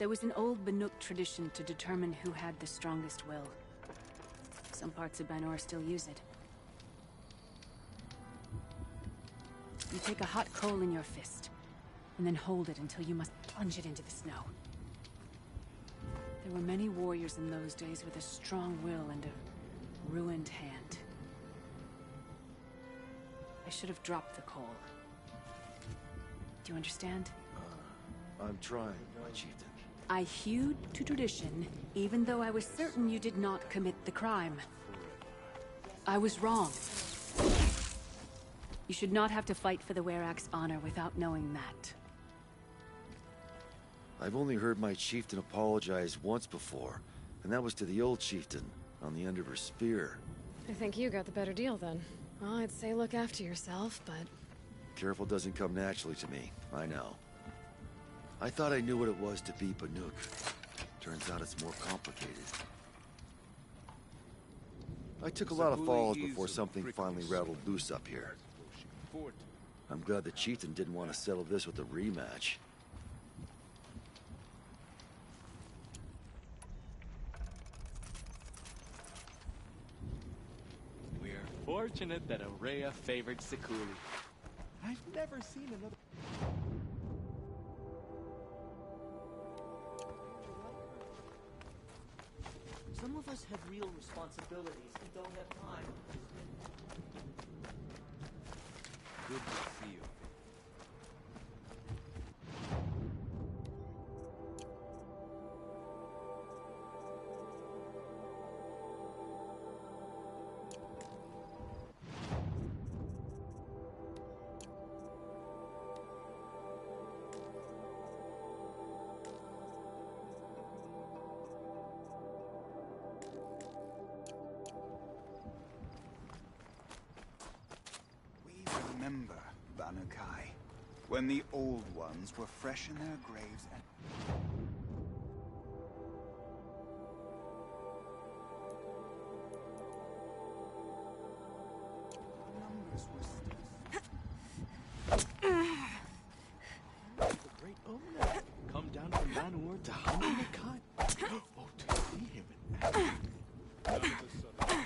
There was an old Banuk tradition to determine who had the strongest will. Some parts of Banor still use it. You take a hot coal in your fist, and then hold it until you must plunge it into the snow. There were many warriors in those days with a strong will and a ruined hand. I should have dropped the coal. Do you understand? I'm trying, my chieftain. I hewed to tradition, even though I was certain you did not commit the crime. I was wrong. You should not have to fight for the Werak's honor without knowing that. I've only heard my chieftain apologize once before, and that was to the old chieftain on the end of her spear. I think you got the better deal then. Well, I'd say look after yourself, but... Careful doesn't come naturally to me, I know. I thought I knew what it was to be Banuk. Turns out it's more complicated. I took a lot of falls before something finally rattled loose up here. I'm glad the chieftain didn't want to settle this with a rematch. We're fortunate that Ourea favored Sekuli. I've never seen another... Some of us have real responsibilities and don't have time. Good to see you. Remember, Banukai, when the old ones were fresh in their graves and... numbers were still... The great Omen. Come down from Manor to Hamilcar. Oh, to see him in action. None of the sudden.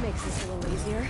Makes this a little easier.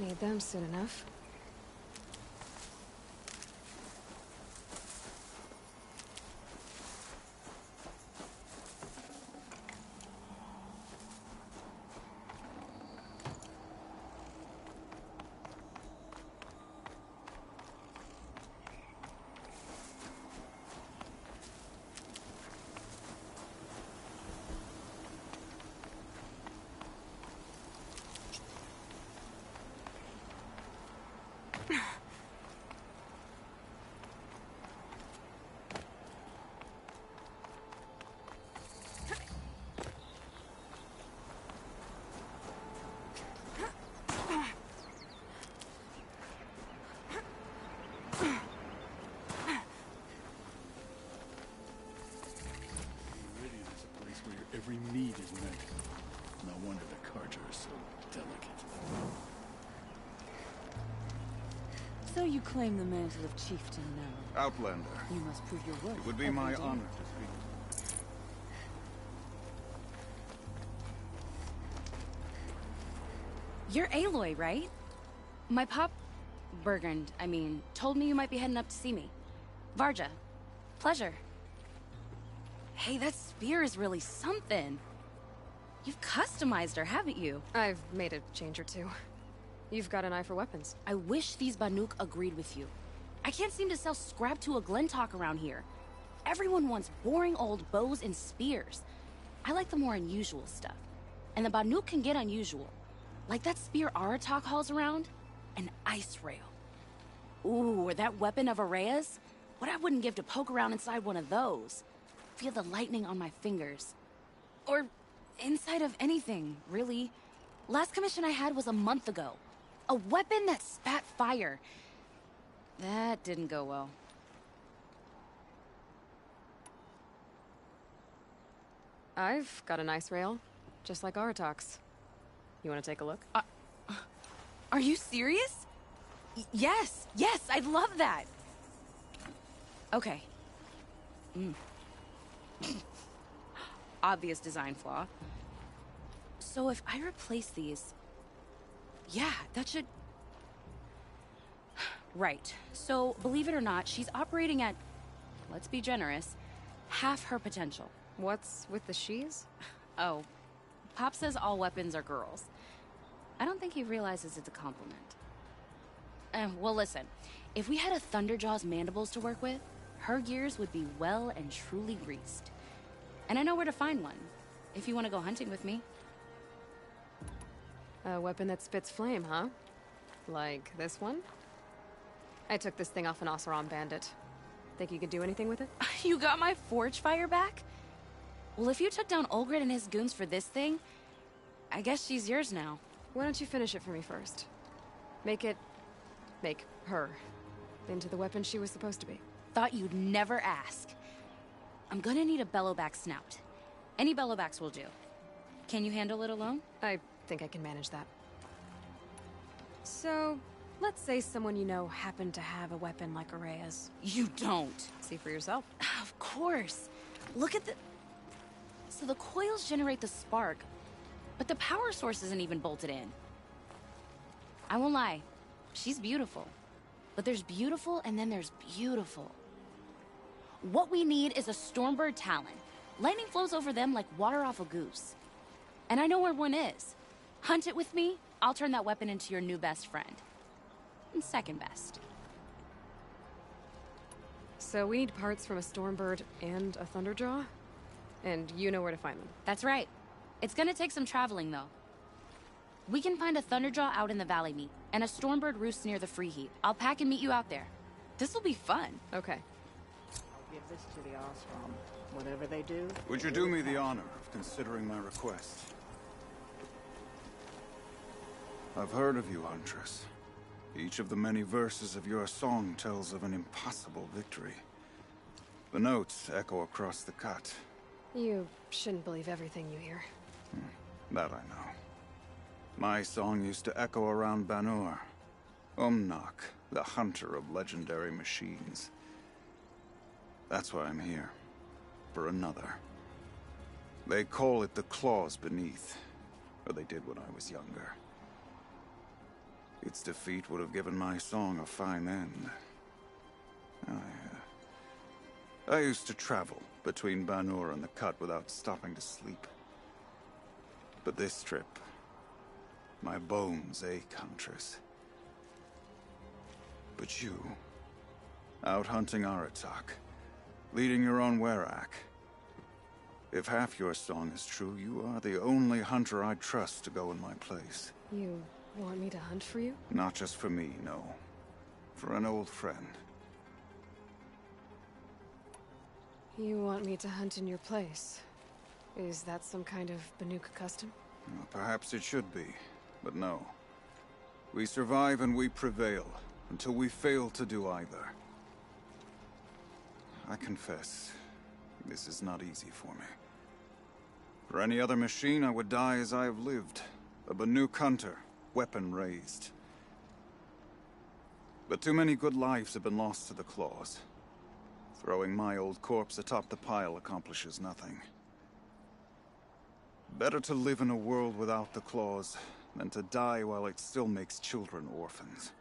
Need them soon enough. Every need is met. No wonder the Carja are so delicate. So you claim the mantle of chieftain now? Outlander. You must prove your worth. It would be every my day. honor to speak. You're Aloy, right? My pop... Burgund, I mean, told me you might be heading up to see me. Varja. Pleasure. Hey, that spear is really something. You've customized her, haven't you? I've made a change or two. You've got an eye for weapons. I wish these Banuk agreed with you. I can't seem to sell scrap to a Glentalk around here. everyone wants boring old bows and spears. I like the more unusual stuff. And the Banuk can get unusual. Like that spear Aratak hauls around, an ice rail. Ooh, or that weapon of Araya's? What I wouldn't give to poke around inside one of those. Feel the lightning on my fingers. Or inside of anything, really. Last commission I had was a month ago. A weapon that spat fire. That didn't go well. I've got an ice rail, just like Aratak's. You want to take a look? Are you serious? Yes, I'd love that. Okay. Obvious design flaw. So if I replace these... Yeah, that should... Right. So, believe it or not, she's operating at, let's be generous, half her potential. What's with the she's? Oh, Pop says all weapons are girls. I don't think he realizes it's a compliment. Well, listen. If we had a Thunderjaw's mandibles to work with, her gears would be well and truly greased. And I know where to find one, if you want to go hunting with me. A weapon that spits flame, huh? Like this one? I took this thing off an Oseram bandit. Think you could do anything with it? You got my forge fire back? Well, if you took down Olgrid and his goons for this thing, I guess she's yours now. Why don't you finish it for me first? Make her into the weapon she was supposed to be. Thought you'd never ask. I'm gonna need a bellowback snout. Any bellowbacks will do. Can you handle it alone? I think I can manage that. So, let's say someone you know happened to have a weapon like Araya's. You don't. See for yourself. Of course. Look at the... So the coils generate the spark, but the power source isn't even bolted in. I won't lie. She's beautiful. But there's beautiful and then there's beautiful. What we need is a Stormbird Talon. Lightning flows over them like water off a goose. And I know where one is. Hunt it with me, I'll turn that weapon into your new best friend. And second best. So we need parts from a Stormbird and a Thunderjaw? And you know where to find them. That's right. It's gonna take some traveling, though. We can find a Thunderjaw out in the Valley Meet, and a Stormbird roost near the Free Heap. I'll pack and meet you out there. This'll be fun. Okay. I'll give this to the Osram. Whatever they do... Would you do me the honor of considering my request? I've heard of you, Huntress. Each of the many verses of your song tells of an impossible victory. The notes echo across the cut. You shouldn't believe everything you hear. That I know. My song used to echo around Banur. Umnak, the hunter of legendary machines. That's why I'm here. For another. They call it the Claws Beneath. Or they did when I was younger. Its defeat would have given my song a fine end. I used to travel between Banur and the Cut without stopping to sleep. But this trip, my bones ache, Huntress. But you, out hunting Aratak, leading your own Werak. If half your song is true, you are the only hunter I'd trust to go in my place. You want me to hunt for you? Not just for me, no. For an old friend. You want me to hunt in your place? Is that some kind of Banuk custom? Well, perhaps it should be, but no. We survive and we prevail, until we fail to do either. I confess, this is not easy for me. For any other machine, I would die as I have lived. A Banuk hunter, weapon raised. But too many good lives have been lost to the Claws. Throwing my old corpse atop the pile accomplishes nothing. Better to live in a world without the Claws than to die while it still makes children orphans.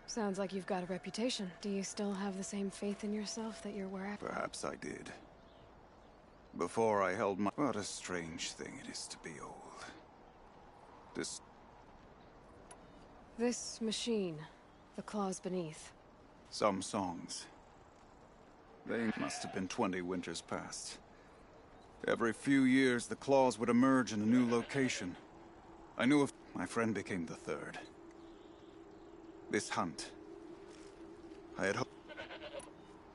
Sounds like you've got a reputation. Do you still have the same faith in yourself that you're where? Perhaps I did. Before I held my... What a strange thing it is to be old. This machine, the Claws Beneath. Some songs. They must have been 20 winters past. Every few years, the claws would emerge in a new location. I knew if my friend became the third. This hunt, I had hoped.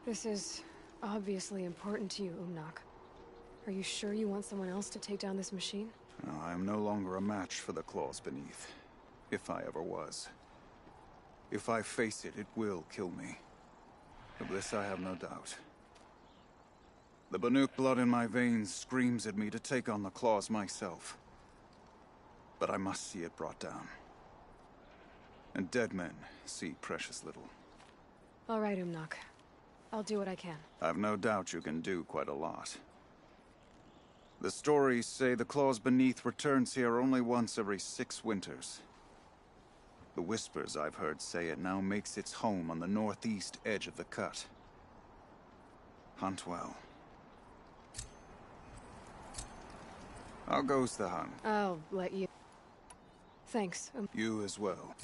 This is obviously important to you, Umnak. Are you sure you want someone else to take down this machine? No, I am no longer a match for the claws beneath. If I ever was. If I face it, it will kill me. Of this I have no doubt. The Banuk blood in my veins screams at me to take on the claws myself. But I must see it brought down. And dead men see precious little. All right, Umnak. I'll do what I can. I've no doubt you can do quite a lot. The stories say the claws beneath returns here only once every 6 winters. The whispers I've heard say it now makes its home on the northeast edge of the cut. Hunt well. How goes the hunt? I'll let you... Thanks. You as well.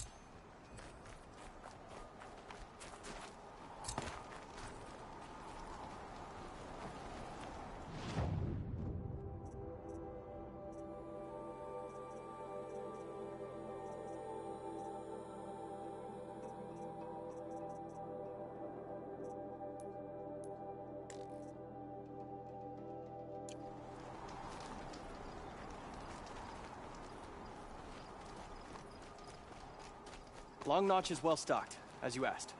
Long Notch is well stocked, as you asked.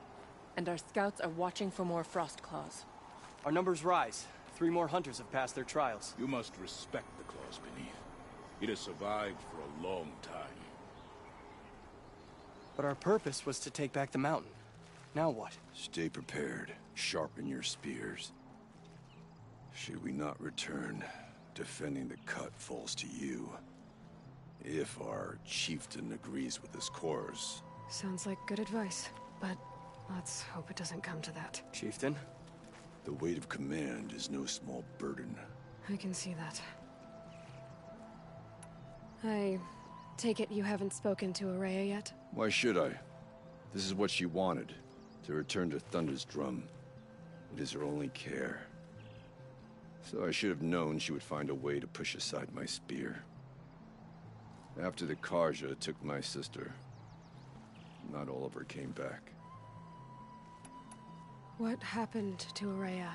And our scouts are watching for more frost claws. Our numbers rise. 3 more hunters have passed their trials. You must respect the claws beneath. It has survived for a long time. But our purpose was to take back the mountain. Now what? Stay prepared. Sharpen your spears. Should we not return, defending the cut falls to you. If our chieftain agrees with this course. Sounds like good advice, but let's hope it doesn't come to that. Chieftain? The weight of command is no small burden. I can see that. I take it you haven't spoken to Araya yet? Why should I? This is what she wanted, to return to Thunder's Drum. It is her only care. So I should have known she would find a way to push aside my spear. After the Karja took my sister, not all of her came back. What happened to Araya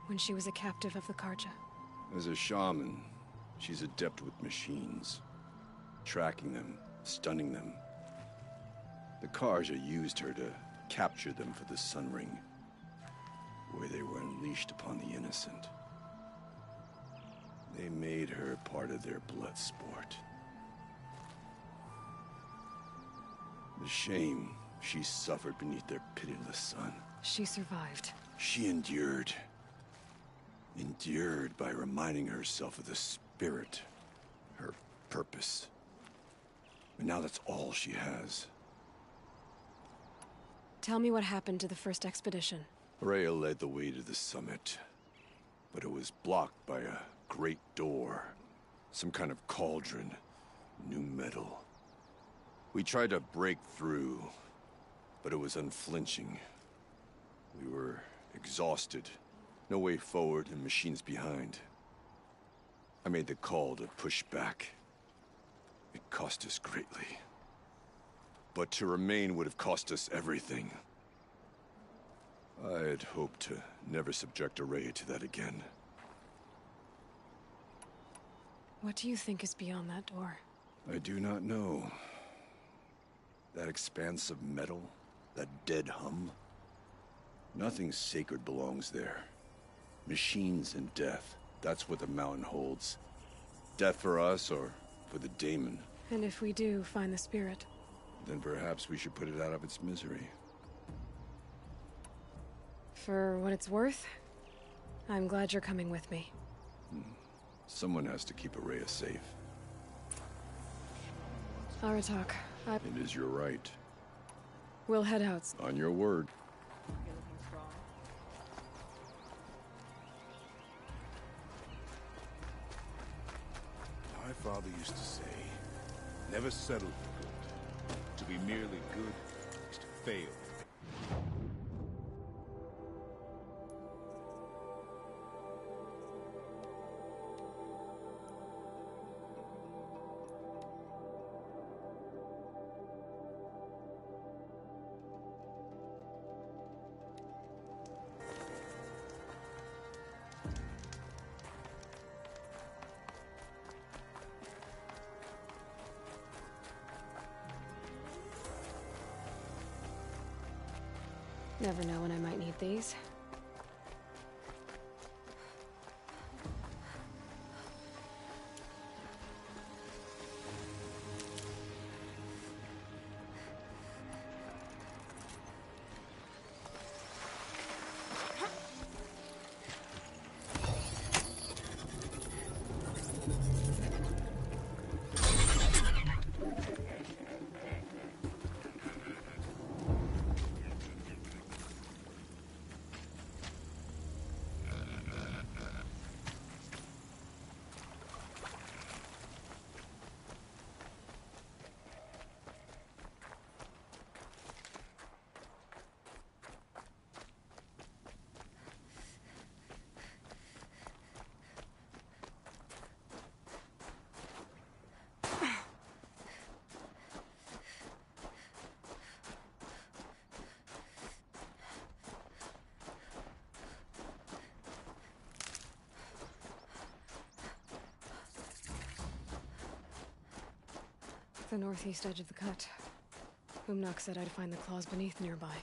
when she was a captive of the Karja? As a shaman, she's adept with machines. Tracking them, stunning them. The Karja used her to capture them for the Sun Ring, where they were unleashed upon the innocent. They made her part of their blood sport. The shame she suffered beneath their pitiless sun. She survived. She endured. Endured by reminding herself of the spirit, her purpose. And now that's all she has. Tell me what happened to the first expedition. Rhea led the way to the summit, but it was blocked by a great door. Some kind of cauldron, new metal. We tried to break through, but it was unflinching. We were exhausted, no way forward and machines behind. I made the call to push back. It cost us greatly. But to remain would have cost us everything. I had hoped to never subject Araya to that again. What do you think is beyond that door? I do not know. That expanse of metal, that dead hum. Nothing sacred belongs there. Machines and death, that's what the mountain holds. Death for us or for the daemon. And if we do find the spirit? Then perhaps we should put it out of its misery. For what it's worth, I'm glad you're coming with me. Someone has to keep Araya safe. Aratak, It is your right. we'll head out. On your word. My father used to say, never settle for good. To be merely good is to fail. Never know when I might need these. The northeast edge of the cut. Umnak said I'd find the claws beneath nearby.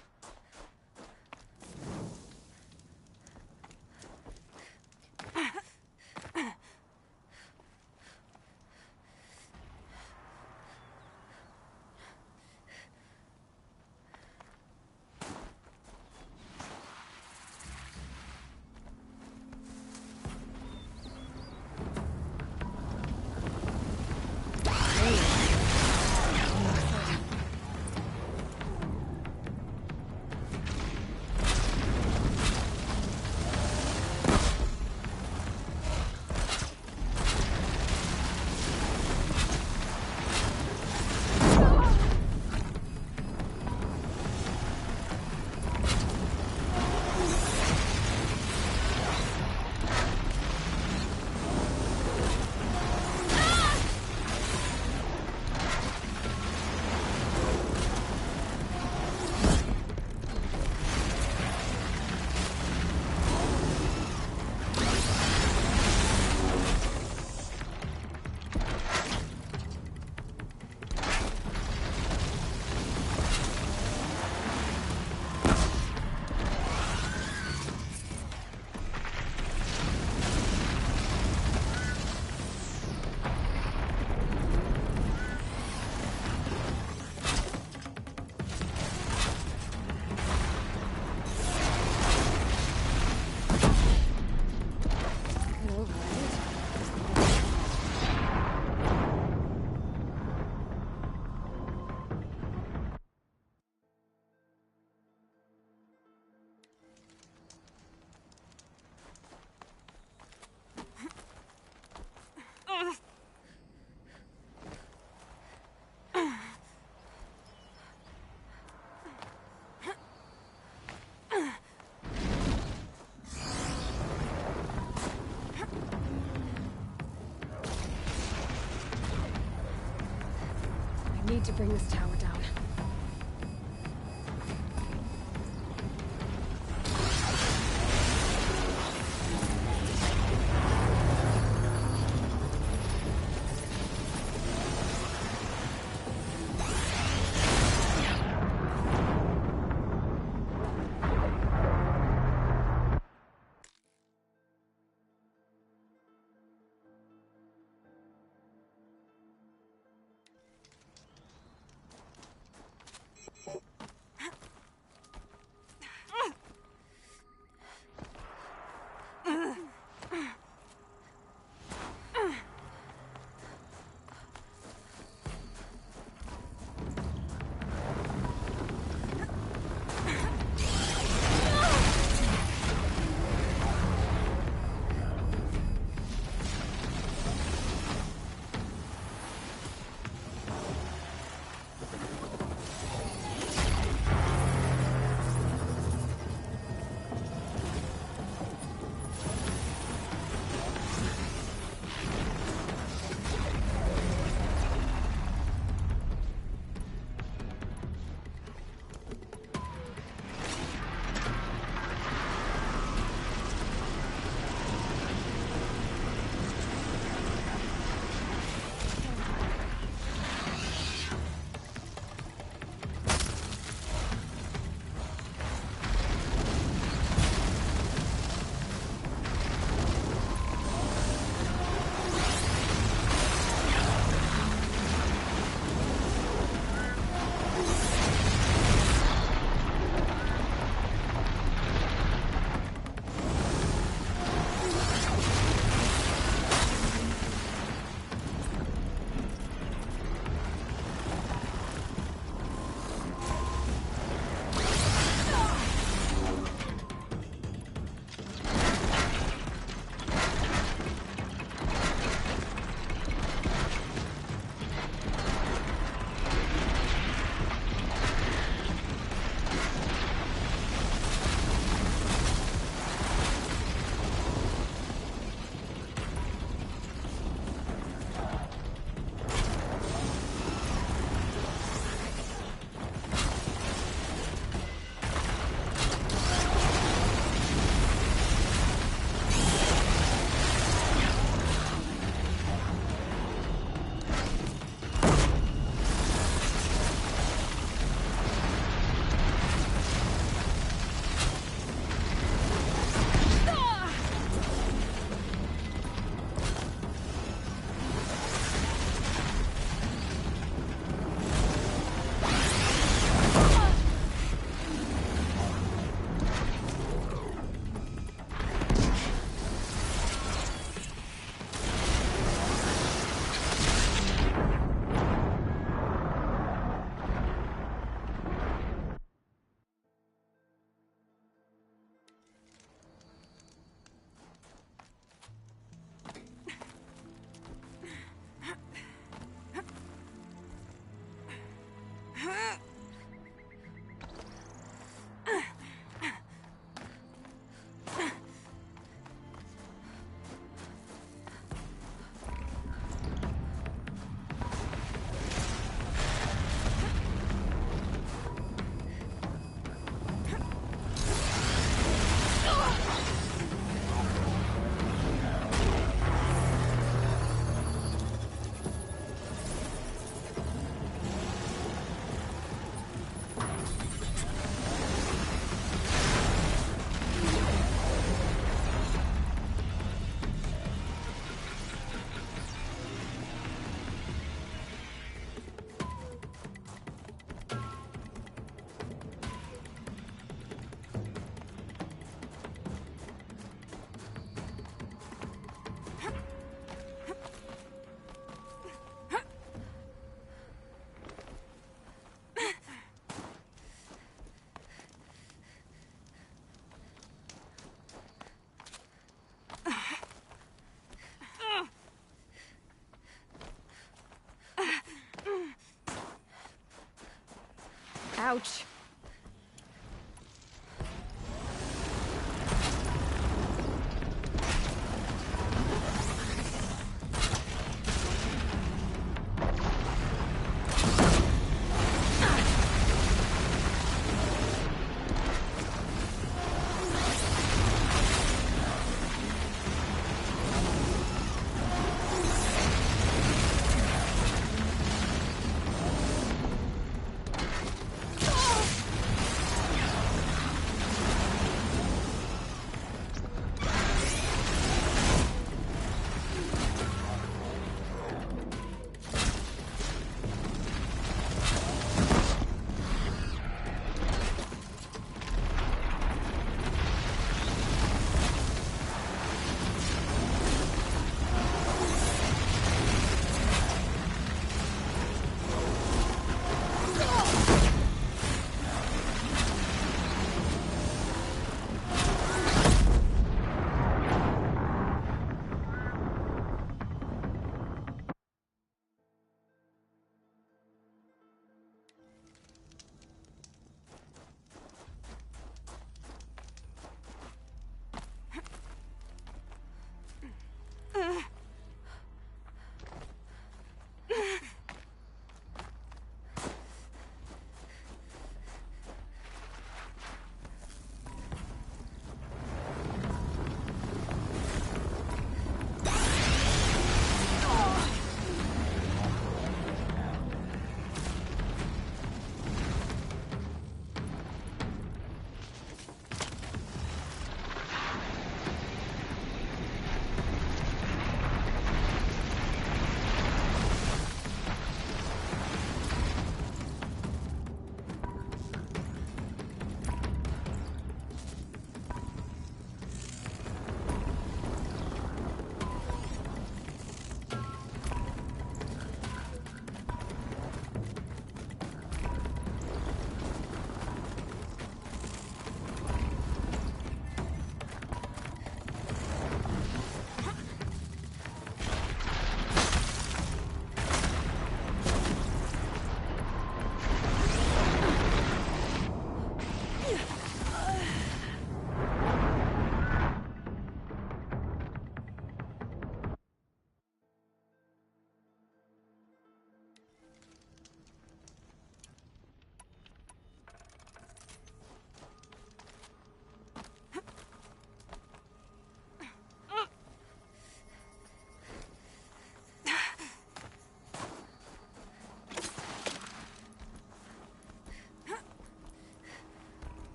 I need to bring this tower down. Ouch.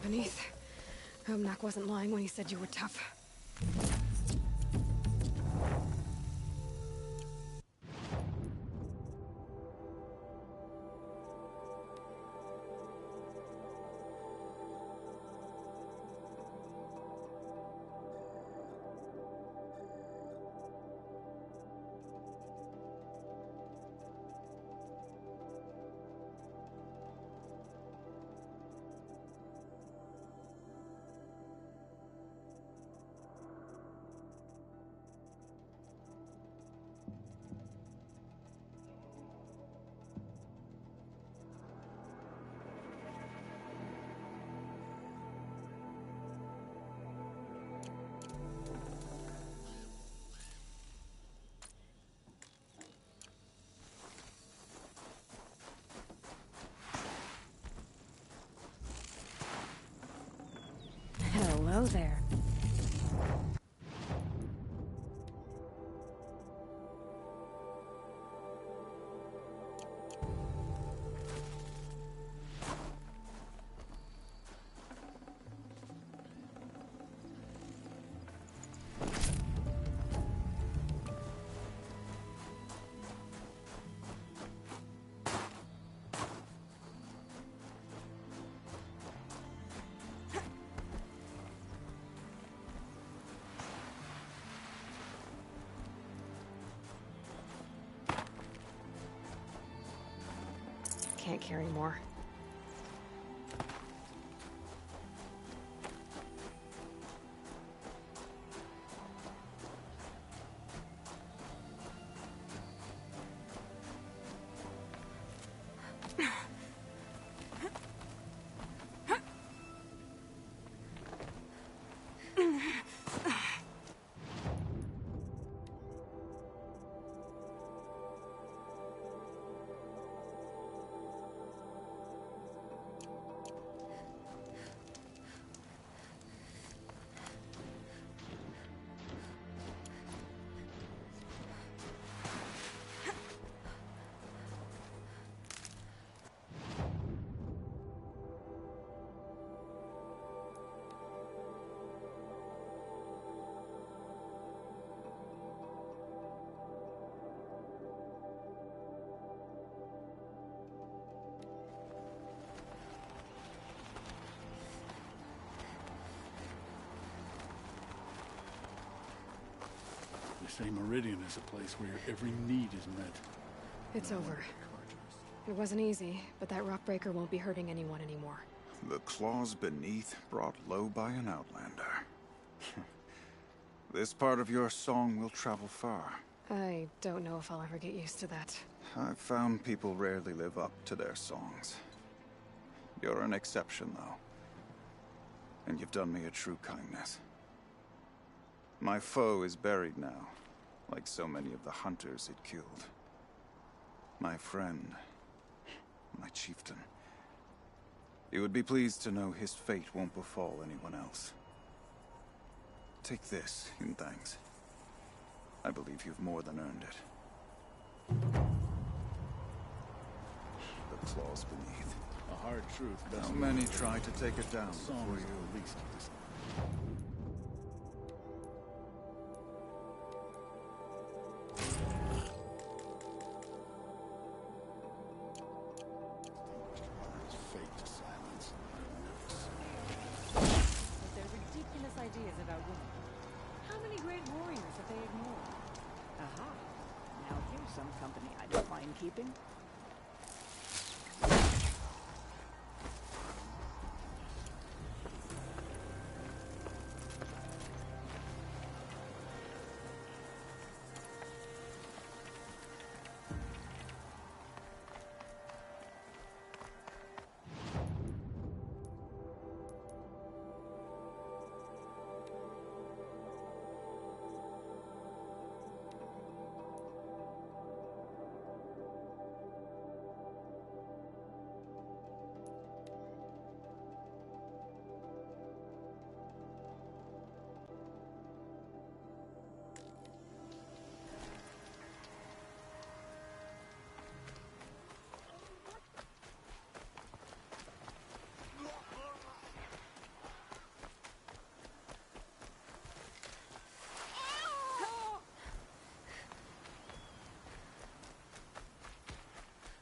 Beneath. Omnak wasn't lying when he said you were tough. go there. Can't carry more. They say Meridian is a place where your every need is met. It's over. It wasn't easy, but that rock breaker won't be hurting anyone anymore. The claws beneath brought low by an outlander. This part of your song will travel far. I don't know if I'll ever get used to that. I've found people rarely live up to their songs. You're an exception, though. And you've done me a true kindness. My foe is buried now, like so many of the hunters it killed. My friend, my chieftain. You would be pleased to know his fate won't befall anyone else. Take this in thanks. I believe you've more than earned it. The claws beneath. A hard truth. How many try to take it down Song before is you? the least of this. Fate to silence. With their ridiculous ideas about women. How many great warriors have they ignored? Aha. Now here's some company I don't mind keeping.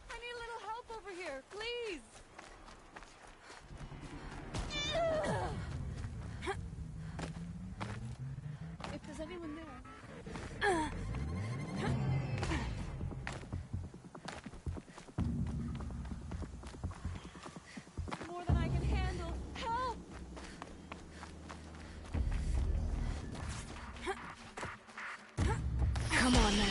I need a little help over here, please! If there's anyone there. More than I can handle. Help! Come on, then.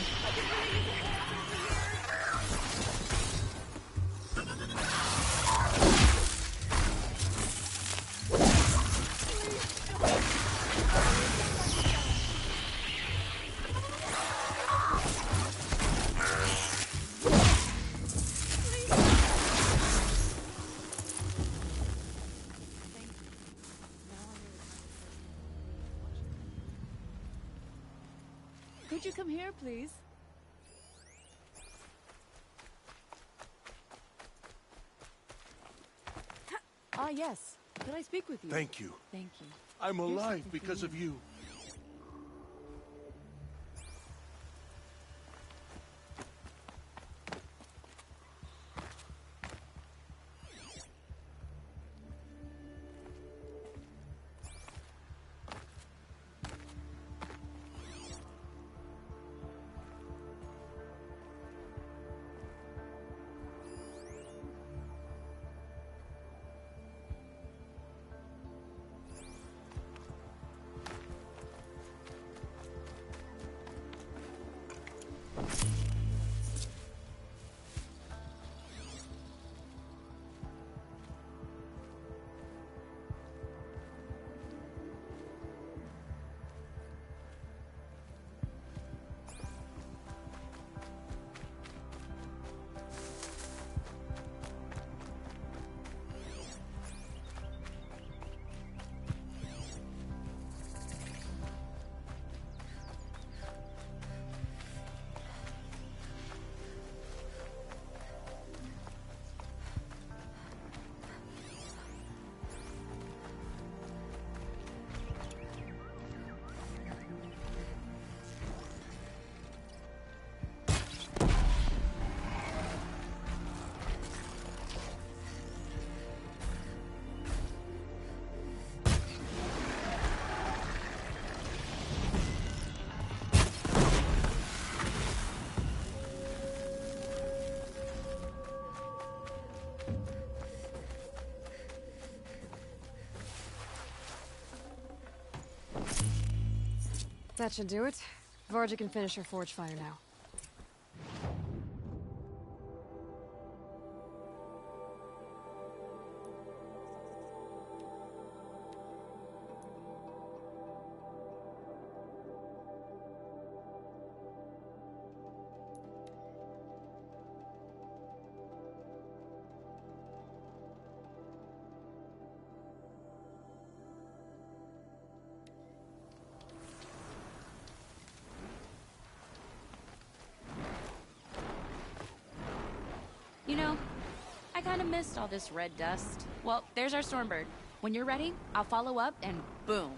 Could you come here, please? Ah, yes. Could I speak with you? Thank you. Thank you. I'm Here's alive something because for of you. That should do it. Varga can finish her forge fire now. You know, I kind of missed all this red dust. Well, there's our Stormbird. When you're ready, I'll follow up and boom.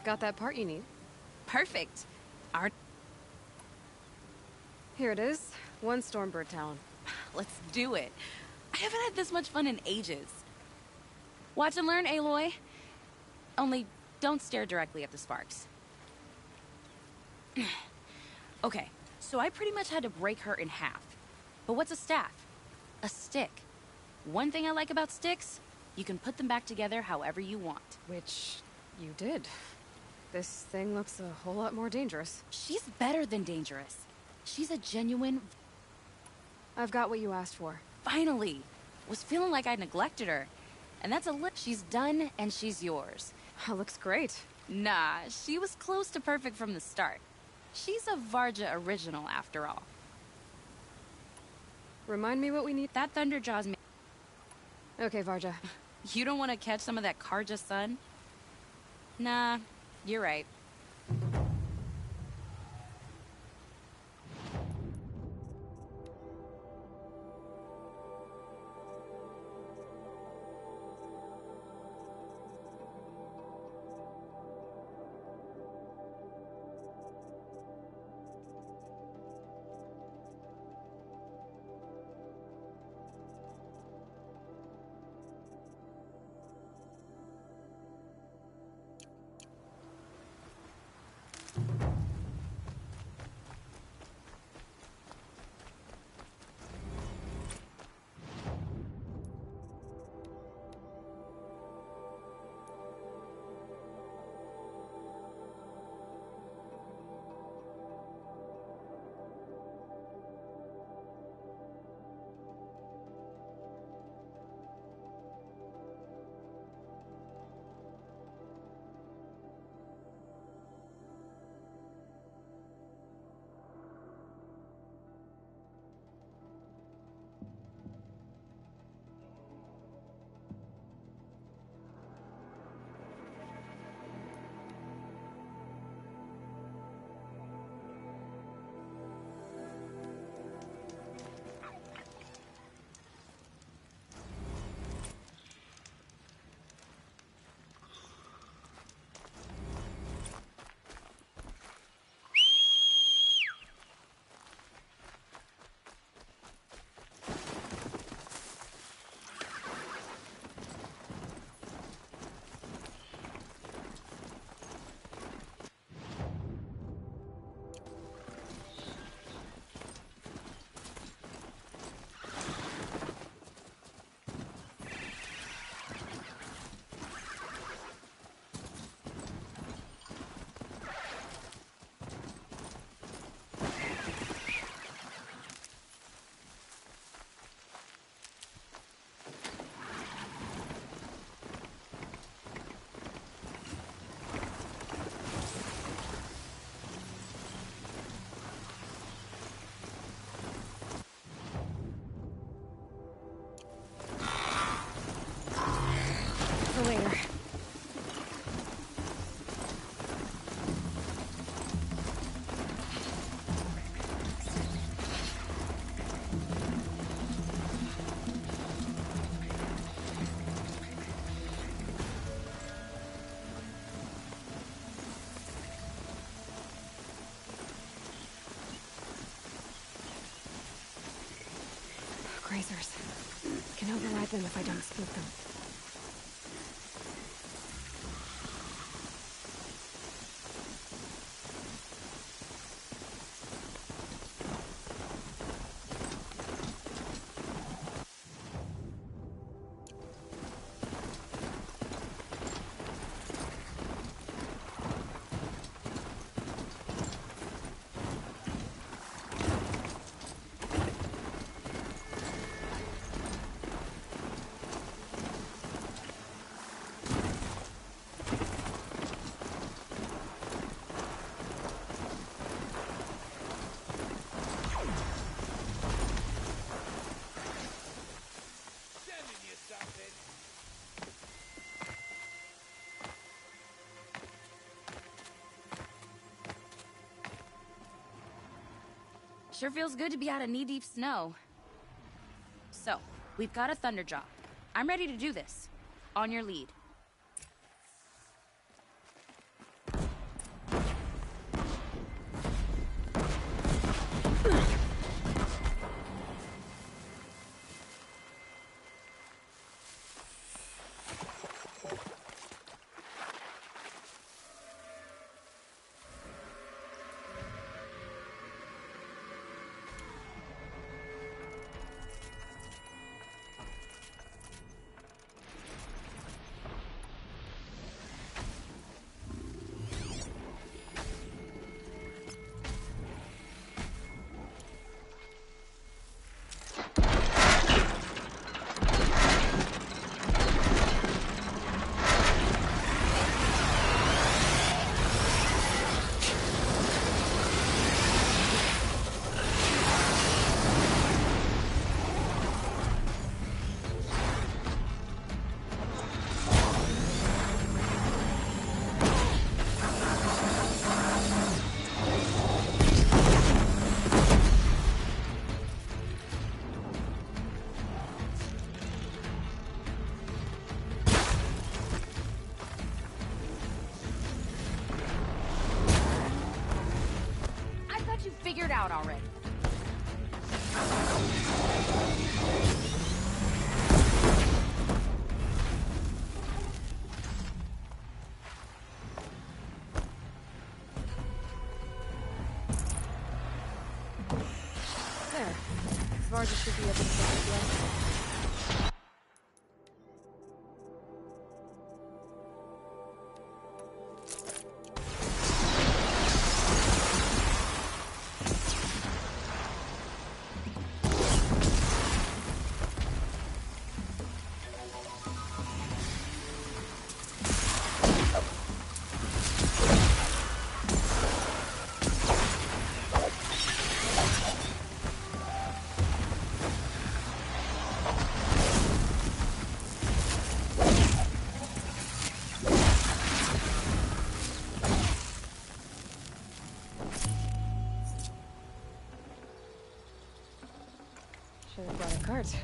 Got that part you need? Perfect. Our... Here it is. One Stormbird Talon. Let's do it. I haven't had this much fun in ages. Watch and learn, Aloy. Only, don't stare directly at the sparks. Okay, so I pretty much had to break her in half. But what's a staff? A stick. One thing I like about sticks, you can put them back together however you want. Which you did. This thing looks a whole lot more dangerous. She's better than dangerous. She's a genuine... I've got what you asked for. Finally! Was feeling like I neglected her. And that's a she's done and she's yours. That looks great. Nah, she was close to perfect from the start. She's a Varja original after all. Remind me what we need. That Thunderjaw's me. Okay, Varja. You don't want to catch some of that Karja sun? Nah, you're right. For later. Grazers. Can override them if I don't spook them. Sure feels good to be out of knee-deep snow. So, we've got a Thunderjaw. I'm ready to do this. On your lead. out already. There. Varga should be able to fix it again. Should have brought a cart.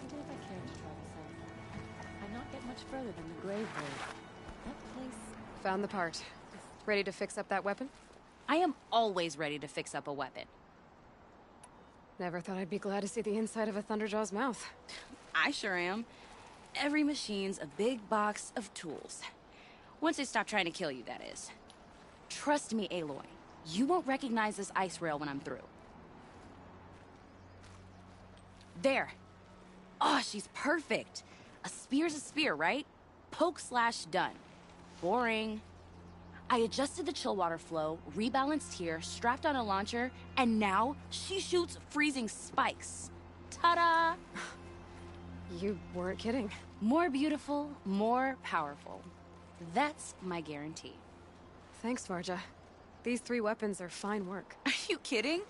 Even if I cared to try this out, I'd not get much further than the Grave Road. That place... Found the part. Ready to fix up that weapon? I am always ready to fix up a weapon. Never thought I'd be glad to see the inside of a Thunderjaw's mouth. I sure am. Every machine's a big box of tools. Once they stop trying to kill you, that is. Trust me, Aloy. You won't recognize this ice rail when I'm through. There. Oh, she's perfect. A spear's a spear, right? Poke slash done. Boring. I adjusted the chill water flow, rebalanced here, strapped on a launcher, and now she shoots freezing spikes. Ta-da! You weren't kidding. More beautiful, more powerful. That's my guarantee. Thanks, Varja. These 3 weapons are fine work. Are you kidding?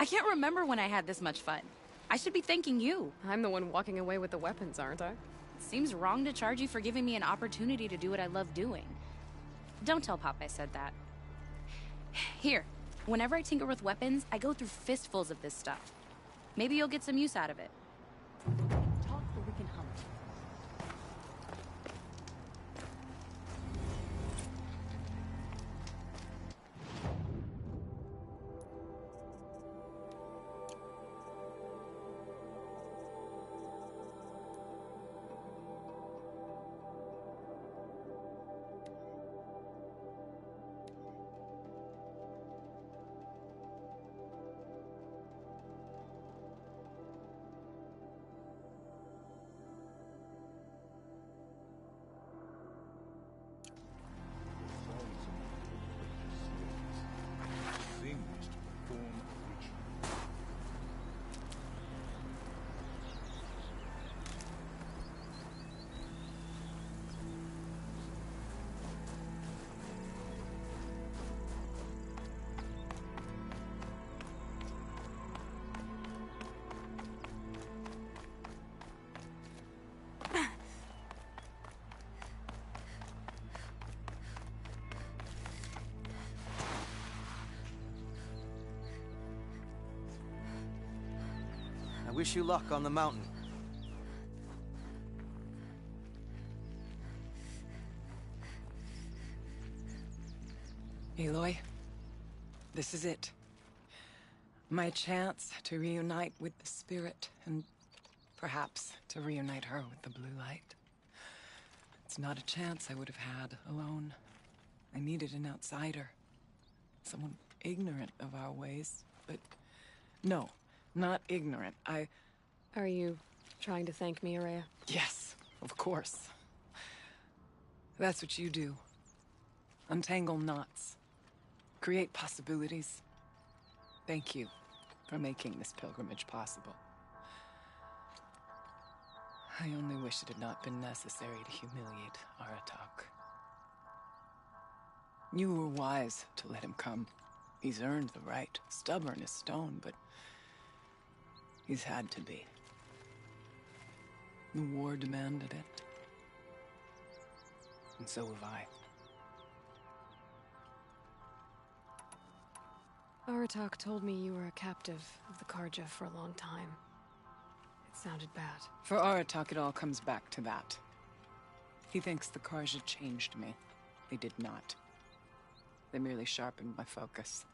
I can't remember when I had this much fun. I should be thanking you. I'm the one walking away with the weapons, aren't I? Seems wrong to charge you for giving me an opportunity to do what I love doing. Don't tell Pop I said that. Here, whenever I tinker with weapons, I go through fistfuls of this stuff. Maybe you'll get some use out of it. Talk or we can hunt. I wish you luck on the mountain. Aloy, this is it. My chance to reunite with the spirit, and perhaps to reunite her with the blue light. It's not a chance I would have had alone. I needed an outsider. Someone ignorant of our ways, but no, not ignorant. Are you trying to thank me, Ourea? Yes, of course. That's what you do. Untangle knots. Create possibilities. Thank you for making this pilgrimage possible. I only wish it had not been necessary to humiliate Aratak. You were wise to let him come. He's earned the right. Stubborn as stone, but he's had to be. The war demanded it. And so have I. Aratak told me you were a captive of the Carja for a long time. It sounded bad. For Aratak, it all comes back to that. He thinks the Carja changed me. They did not. They merely sharpened my focus.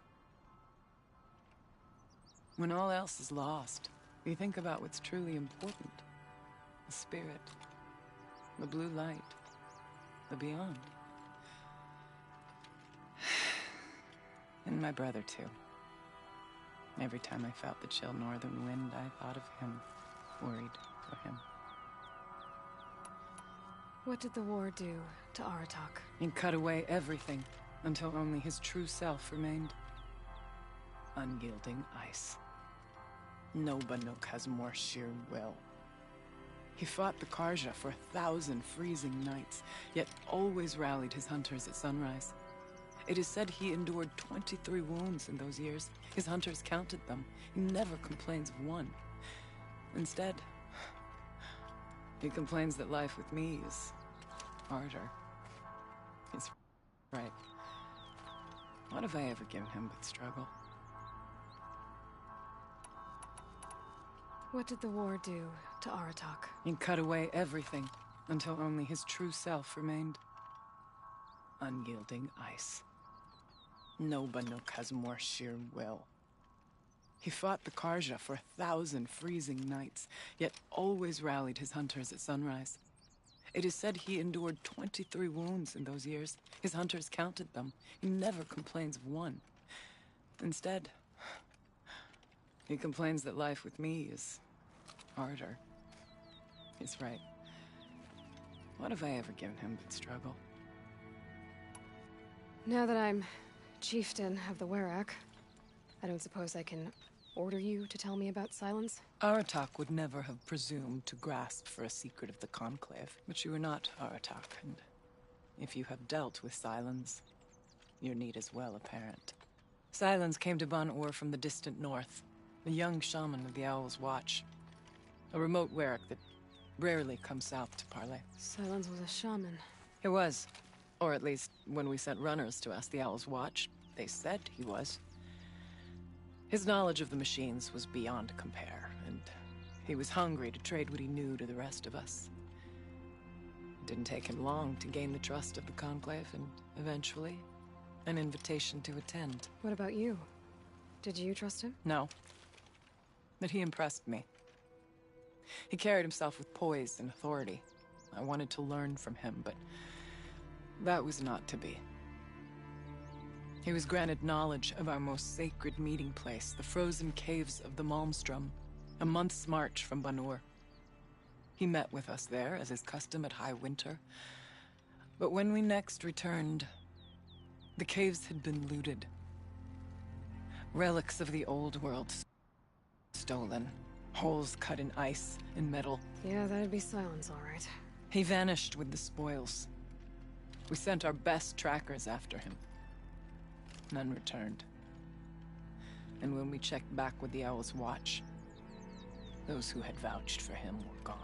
When all else is lost, you think about what's truly important. The spirit, the blue light, the beyond. And my brother, too. Every time I felt the chill northern wind, I thought of him, worried for him. What did the war do to Aratak? It cut away everything, until only his true self remained. Unyielding ice. No Banuk has more sheer will. He fought the Carja for 1,000 freezing nights, yet always rallied his hunters at sunrise. It is said he endured 23 wounds in those years. His hunters counted them. He never complains of one. Instead, he complains that life with me is harder. He's right. What have I ever given him but struggle? What did the war do to Aratak? It cut away everything, until only his true self remained. Unyielding ice. No Banuk has more sheer will. He fought the Carja for 1,000 freezing nights, yet always rallied his hunters at sunrise. It is said he endured 23 wounds in those years. His hunters counted them. He never complains of one. Instead, he complains that life with me is harder. He's right. What have I ever given him but struggle? Now that I'm chieftain of the Werak, I don't suppose I can order you to tell me about Silence? Aratak would never have presumed to grasp for a secret of the Conclave. But you are not Aratak, and if you have dealt with Silence, your need is well apparent. Silence came to Ban-Ur from the distant north, a young shaman of the Owl's Watch. A remote Werak that rarely comes south to parley. Silence was a shaman. He was. Or at least, when we sent runners to ask the Owl's Watch, they said he was. His knowledge of the machines was beyond compare, and he was hungry to trade what he knew to the rest of us. It didn't take him long to gain the trust of the Conclave, and eventually, an invitation to attend. What about you? Did you trust him? No. But he impressed me. He carried himself with poise and authority. I wanted to learn from him, but that was not to be. He was granted knowledge of our most sacred meeting place, the frozen caves of the Malmstrom, a month's march from Ban-Ur. He met with us there, as is custom at high winter. But when we next returned, the caves had been looted. Relics of the old world stolen. Holes cut in ice and metal. Yeah, that'd be Silence, all right. He vanished with the spoils. We sent our best trackers after him. None returned. And when we checked back with the Owl's Watch, those who had vouched for him were gone.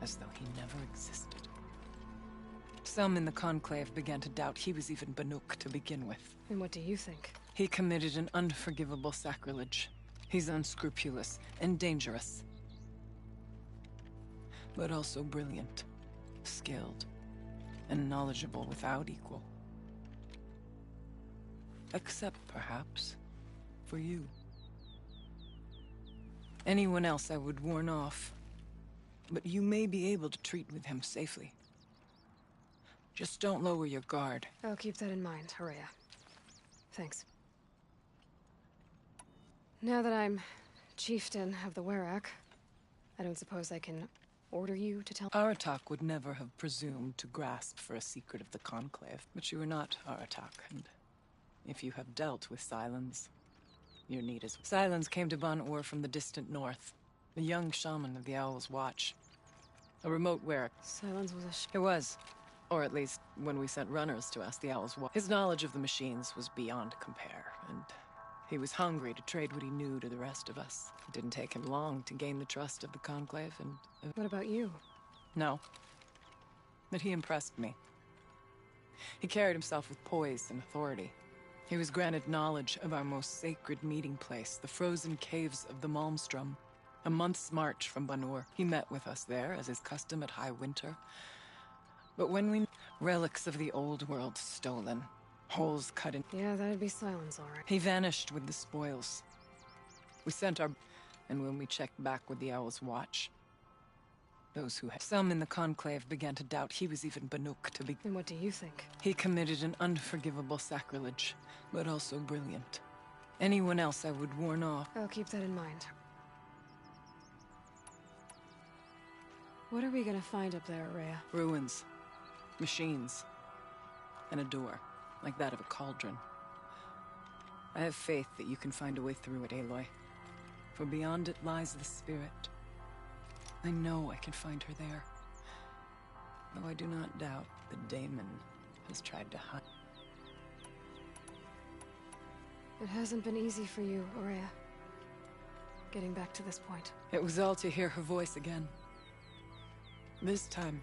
As though he never existed. Some in the Conclave began to doubt he was even Banuk to begin with. And what do you think? He committed an unforgivable sacrilege. He's unscrupulous and dangerous. But also brilliant, skilled, and knowledgeable without equal. Except, perhaps, for you. Anyone else I would warn off, but you may be able to treat with him safely. Just don't lower your guard. I'll keep that in mind, Horea. Thanks. Now that I'm chieftain of the Werak, I don't suppose I can order you to tell— Aratak would never have presumed to grasp for a secret of the Conclave, but you are not Aratak, and if you have dealt with Sylens, your need is— Sylens came to Ban-Ur from the distant north, a young shaman of the Owl's Watch. A remote Werak. Sylens was a It was. Or at least, when we sent runners to ask the Owl's Watch. His knowledge of the machines was beyond compare, and he was hungry to trade what he knew to the rest of us. It didn't take him long to gain the trust of the Conclave, and— What about you? No. But he impressed me. He carried himself with poise and authority. He was granted knowledge of our most sacred meeting place, the frozen caves of the Malmstrom. A month's march from Ban-Ur. He met with us there, as is custom at high winter. But when we— relics of the old world stolen. Holes cut in— Yeah, that'd be Sylens, all right. He vanished with the spoils. We sent our— and when we checked back with the Owl's Watch, those who had— some in the Conclave began to doubt he was even Banuk to be— And what do you think? He committed an unforgivable sacrilege, but also brilliant. Anyone else I would warn off. I'll keep that in mind. What are we gonna find up there, Rhea? Ruins. Machines. And a door, like that of a cauldron. I have faith that you can find a way through it, Aloy. For beyond it lies the spirit. I know I can find her there. Though I do not doubt that Daemon has tried to hide. It hasn't been easy for you, Aurea. Getting back to this point. It was all to hear her voice again. This time,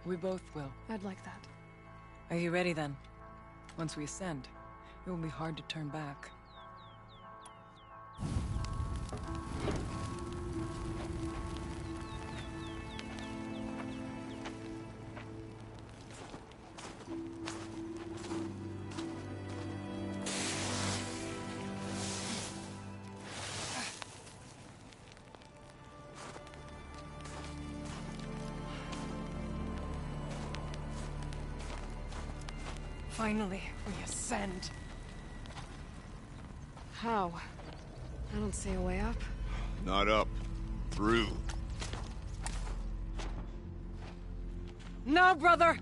we both will. I'd like that. Are you ready then? Once we ascend, it will be hard to turn back. Finally, we ascend. How? I don't see a way up. Not up. Through. No, brother!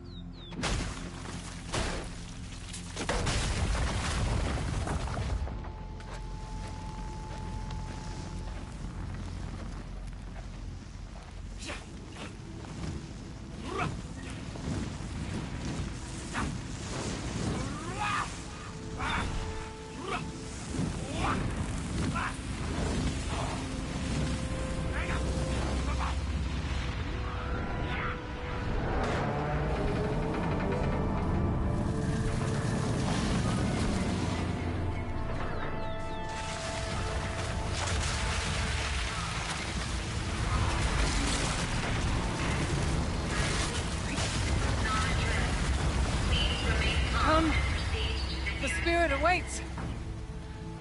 Awaits.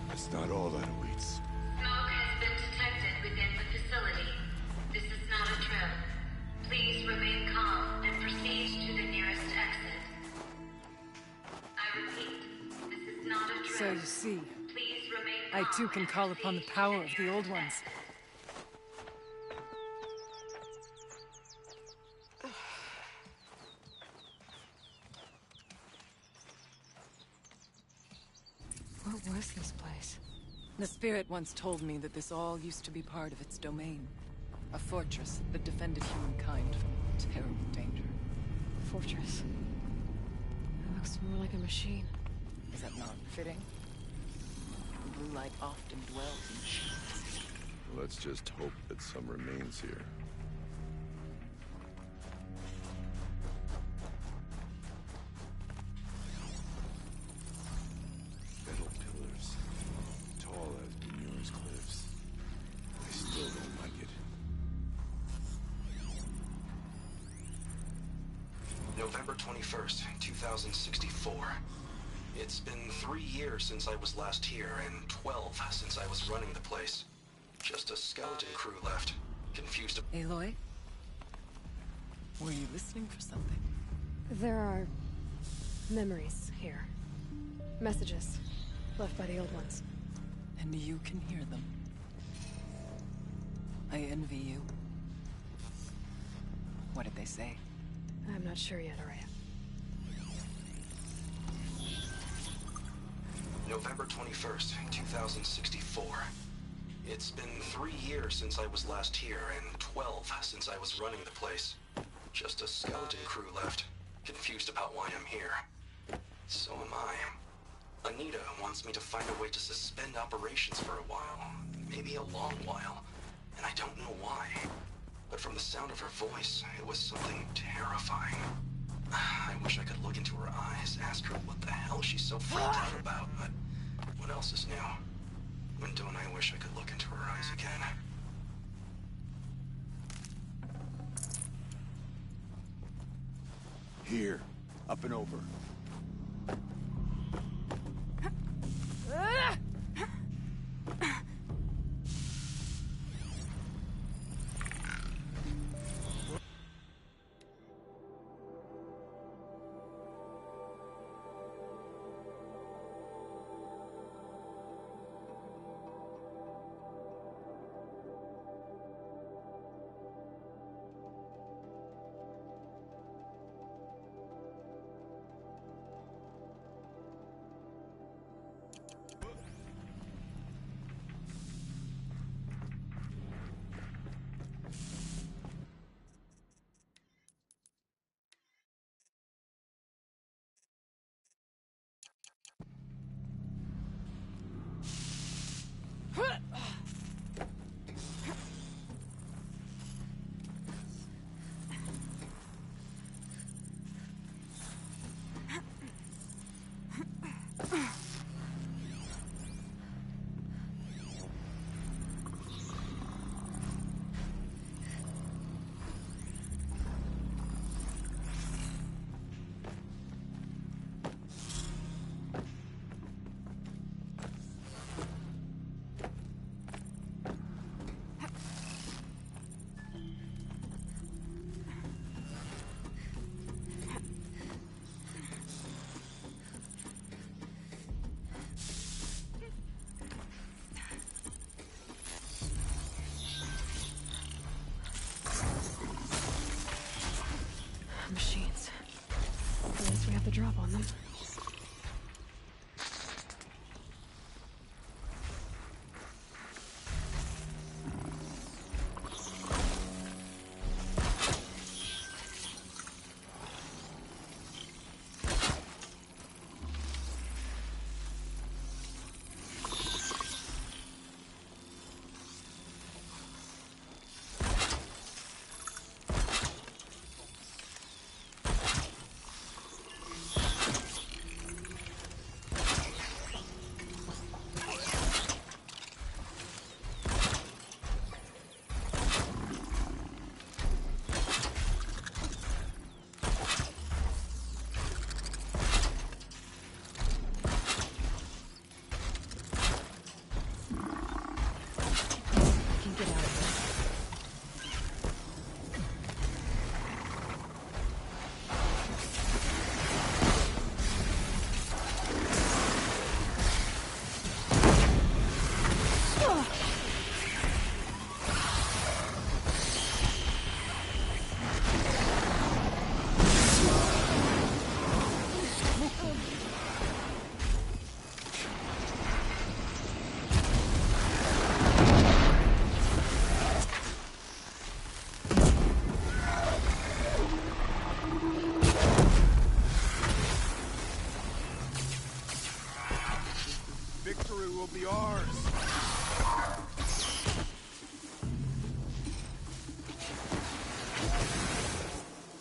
That's not all that awaits. Smoke has been detected within the facility. This is not a trap. Please remain calm and proceed to the nearest exit. I repeat, this is not a trap. So you see, Please remain I calm too can and call upon the proceed power to of the old ones. What was this place? The spirit once told me that this all used to be part of its domain. A fortress that defended humankind from terrible danger. Fortress. It looks more like a machine. Is that not fitting? The blue light often dwells in machines. Let's just hope that some remains here. Metal pillars, tall as Mjolnir. November 21st, 2064. It's been 3 years since I was last here, and 12 since I was running the place. Just a skeleton crew left. Confused. Aloy? Were you listening for something? There are memories here. Messages left by the old ones. And you can hear them. I envy you. What did they say? I'm not sure yet, Araya. November 21st, 2064. It's been 3 years since I was last here, and 12 since I was running the place. Just a skeleton crew left. Confused about why I'm here. So am I. Anita wants me to find a way to suspend operations for a while. Maybe a long while. And I don't know why. But from the sound of her voice, it was something terrifying. I wish I could look into her eyes, ask her what the hell she's so freaked out about, but what else is new? When don't I wish I could look into her eyes again? Here, up and over. Machines. At least we have the drop on them. Will be ours.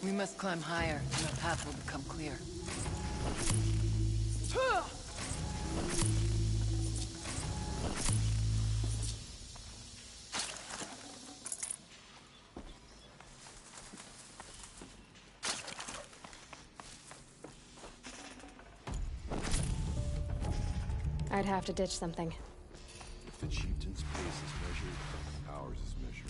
We must climb higher, and the path will become clear. I'd have to ditch something. If the chieftain's pace is measured, ours is measured.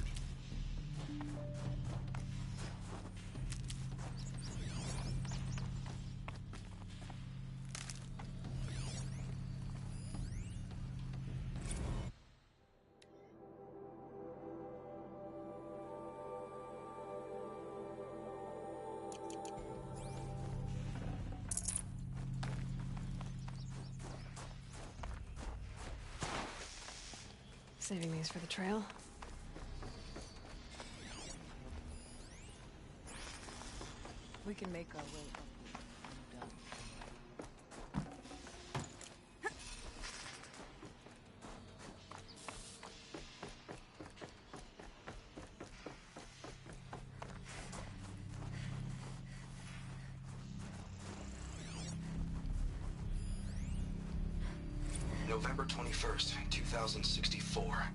Saving these for the trail. We can make our way up. November 21st, 2064.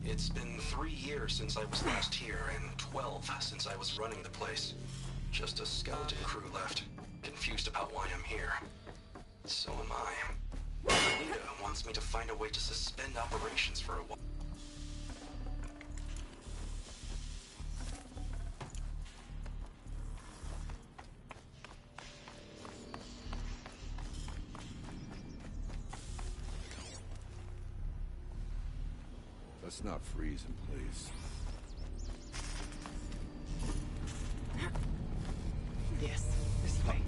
It's been 3 years since I was last here, and 12 since I was running the place. Just a skeleton crew left, confused about why I'm here. So am I. Anita wants me to find a way to suspend operations for a while. Let's not freeze in place. Yes, this way.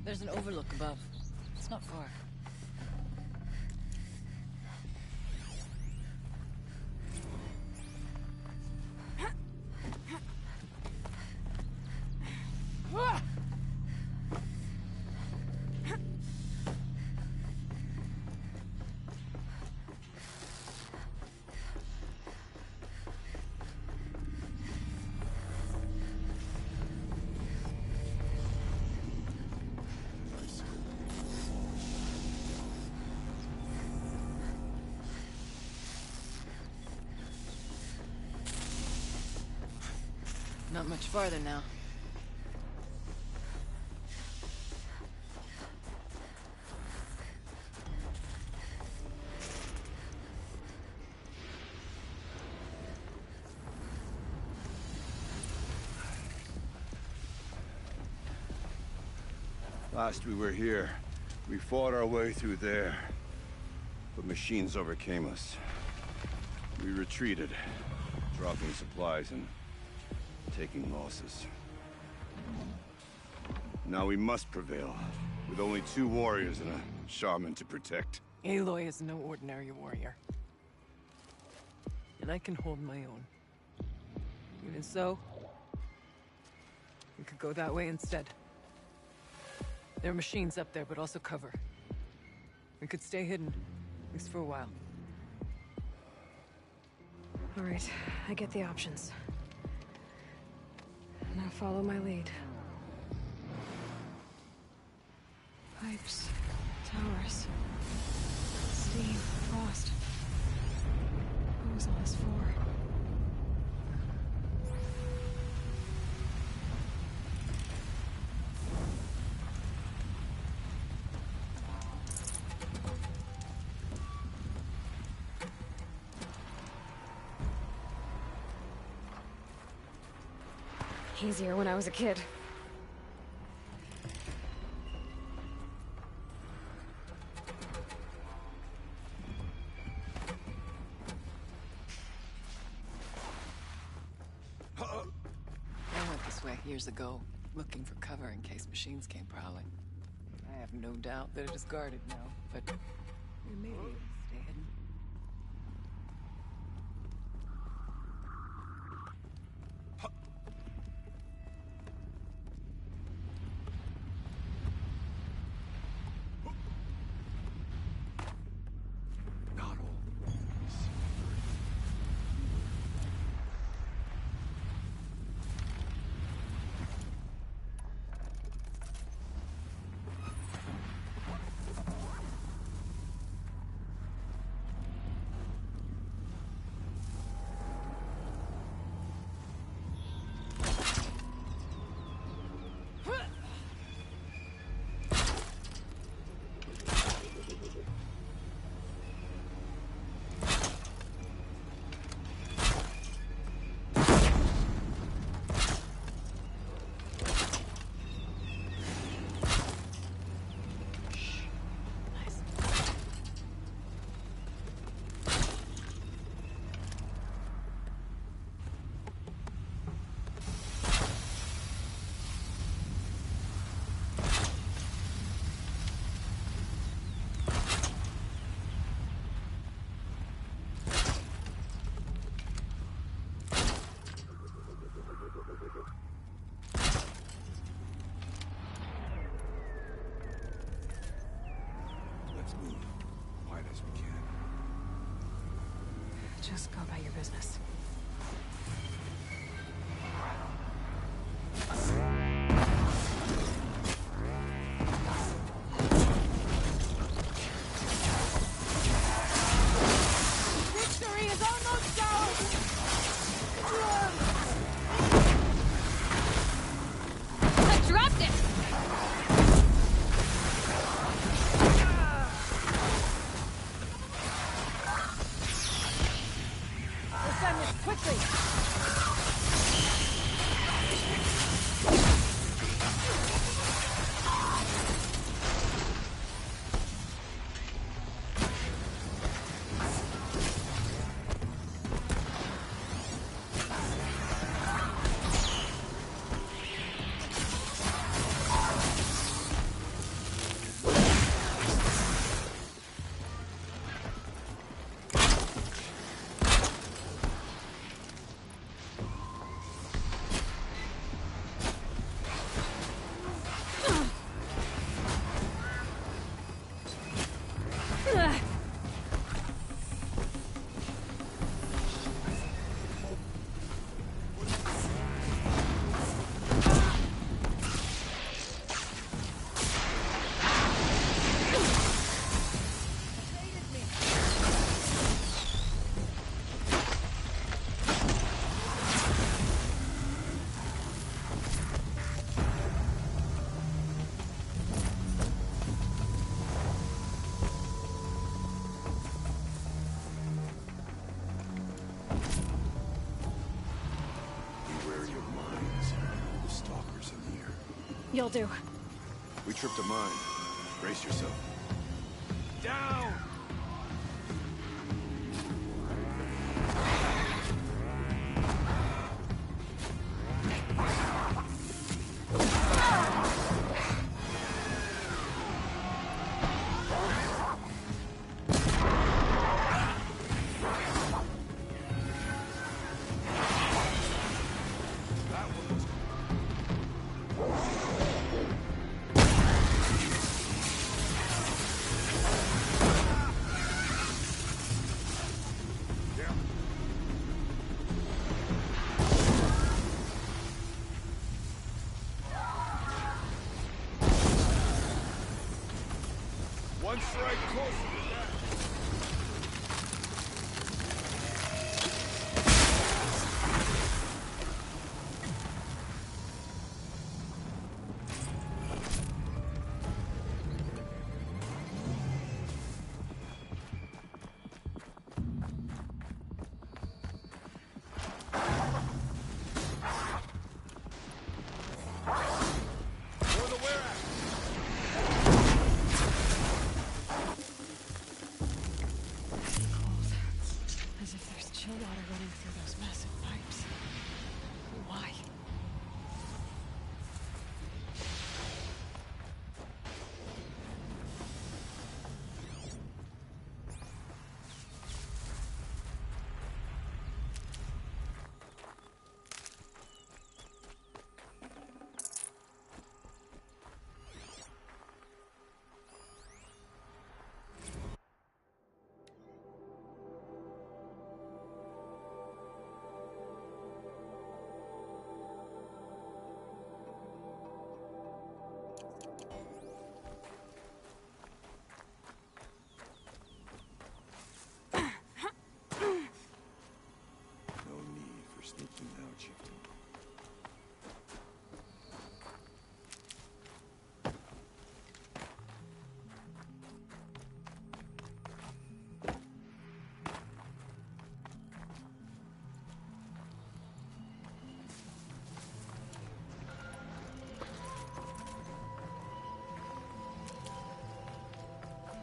There's an overlook above. It's not far. Not much farther now. Last we were here, we fought our way through there. But machines overcame us. We retreated, dropping supplies and taking losses. Now we must prevail, with only 2 warriors and a shaman to protect. Aloy is no ordinary warrior. And I can hold my own. Even so, we could go that way instead. There are machines up there, but also cover. We could stay hidden, at least for a while. All right, I get the options. Now follow my lead. Pipes, towers, steam, frost. What was all this for? Easier when I was a kid. I went this way years ago, looking for cover in case machines came prowling. I have no doubt that it is guarded now, but we may be able to stay hidden. Just go about your business. Victory is almost ours! I dropped it! Let's end this quickly! Beware your minds. The stalkers in here. You'll do. We tripped a mine. Brace yourself. Down! One strike closer to that. For the Werax! As if there's chill water running through those massive pipes. Why? No need for sneaking now, Chieftain.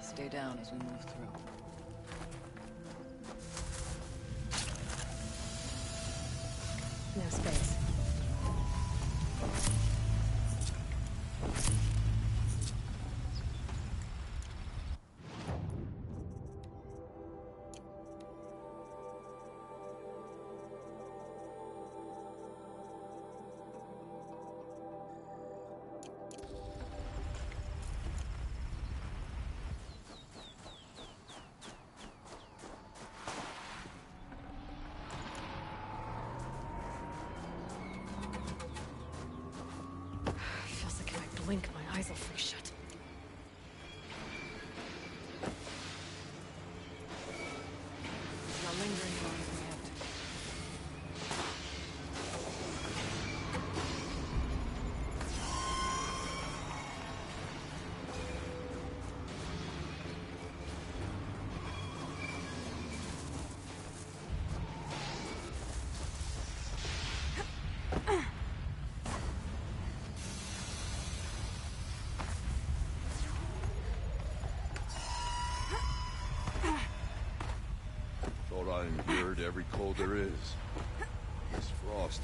Stay down as we move through. No space. eyes will freeze shut. Not lingering long yet. Thought I endured every cold there is. This frost.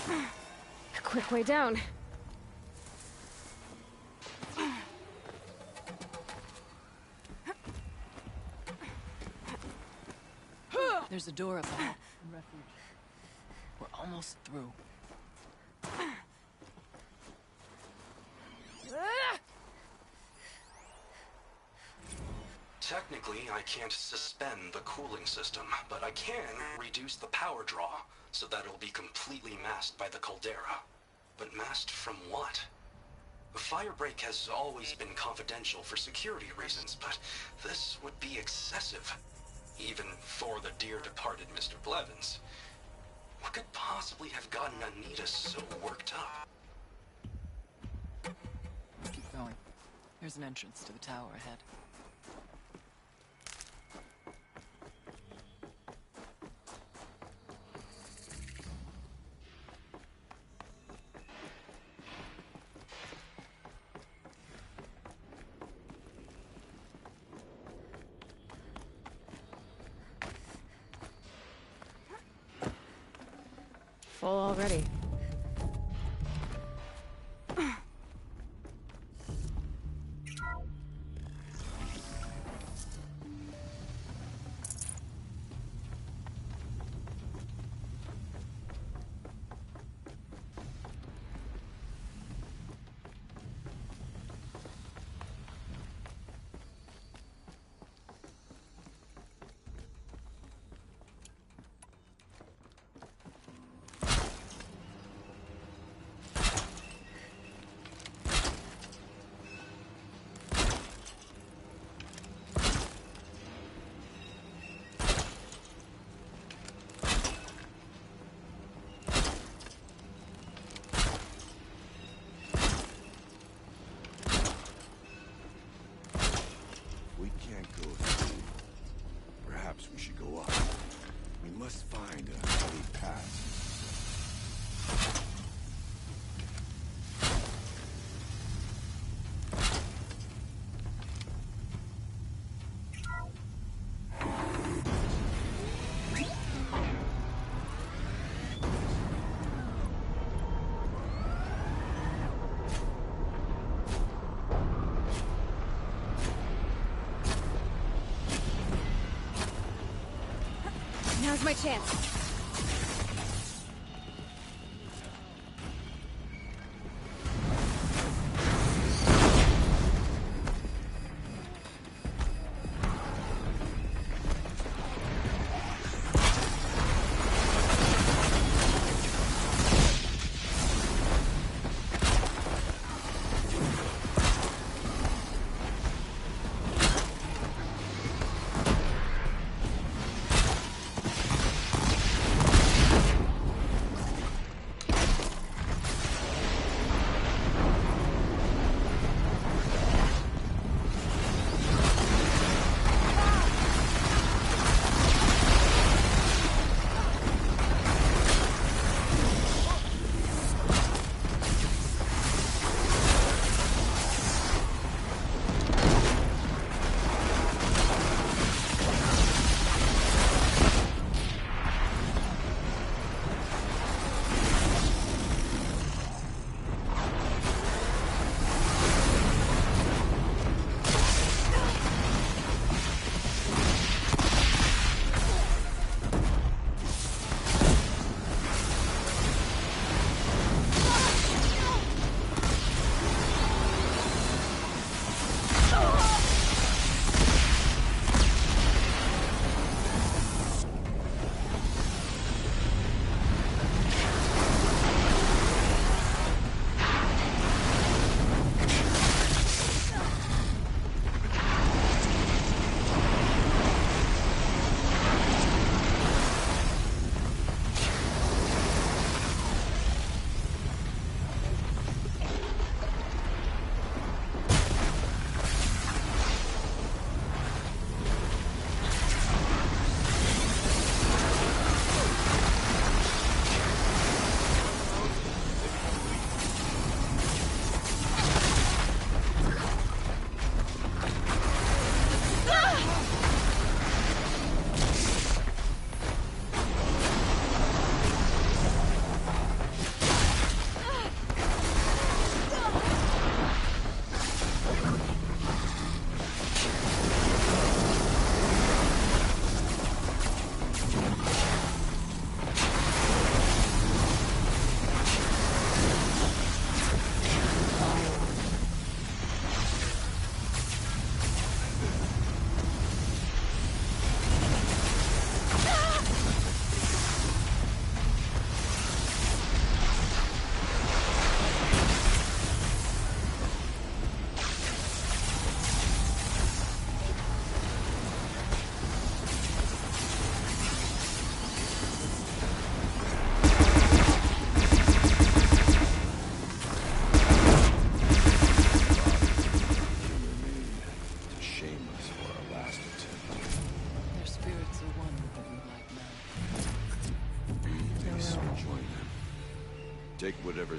A quick way down. There's a door up ahead. Refuge. We're almost through. Technically, I can't suspend the cooling system, but I can reduce the power draw so that it'll be completely masked by the caldera. But masked from what? The firebreak has always been confidential for security reasons, but this would be excessive. Even for the dear departed Mr. Blevins. What could possibly have gotten Anita so worked up? Keep going. There's an entrance to the tower ahead. Full already. We can't go through. Perhaps we should go up. We must find a safe path. Now's my chance.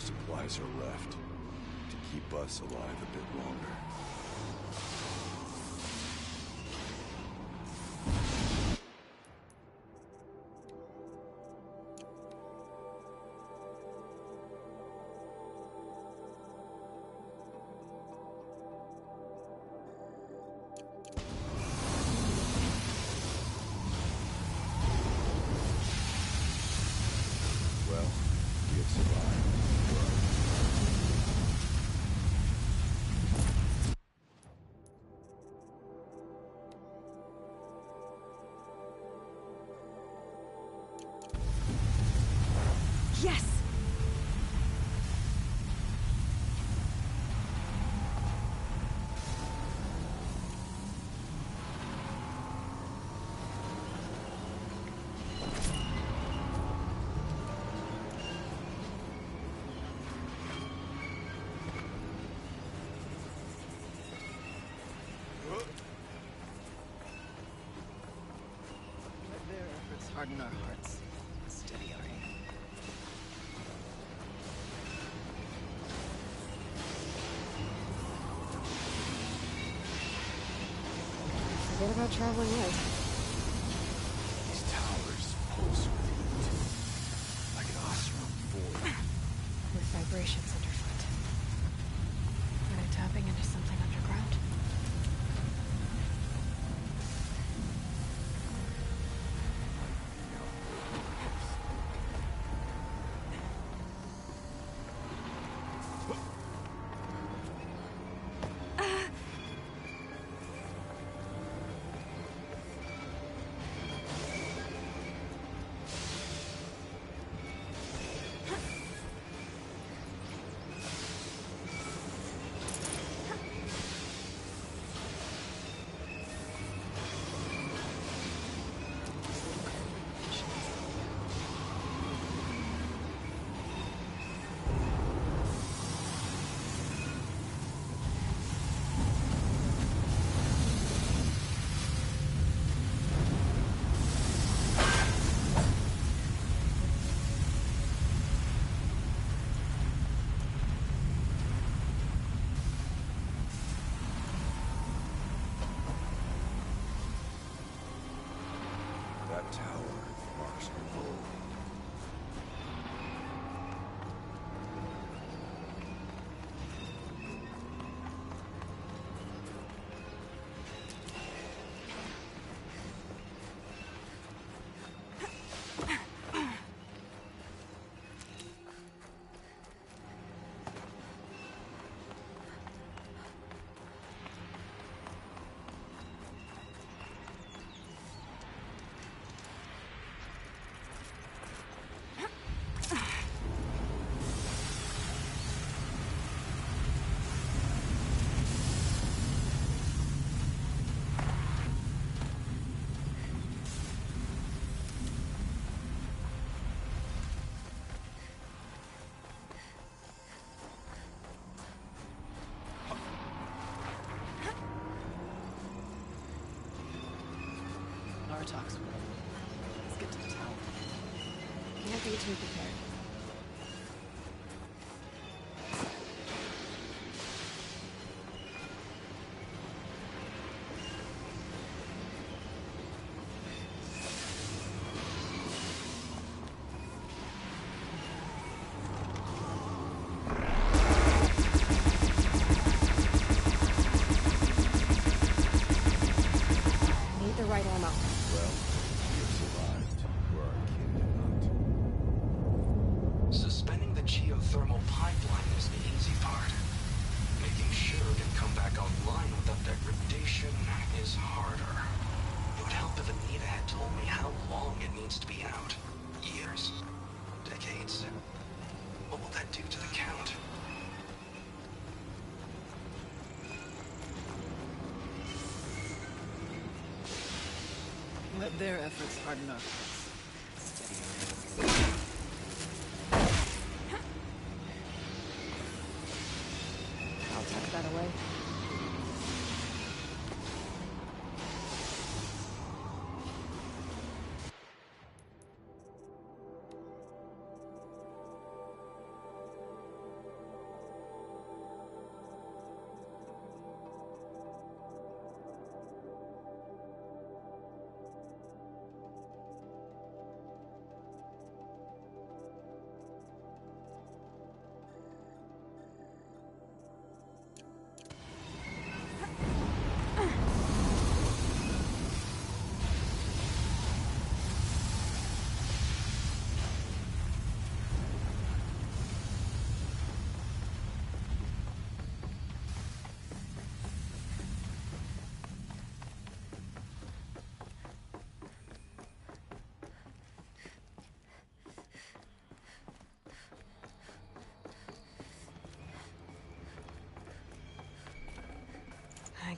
their supplies are left to keep us alive a bit longer. Well, we have survived. Yes! Let their efforts harden our hearts. Steady our aim. Forget about traveling light. These towers pulse with heat, like an Oseram void. With vibrations underfoot. Are they tapping into something underground? That tower marks our goal. Artox will. Let's get to the tower. Can't be too prepared. Need the right ammo. Well, we have survived. We're our kin not. Suspending the geothermal pipeline is the easy part. Making sure it can come back online without degradation is harder. It would help if Anita had told me how long it needs to be out. Years? Decades? What will that do to the Count? Let their efforts harden our hearts. Steady our aim. I'll tuck that away.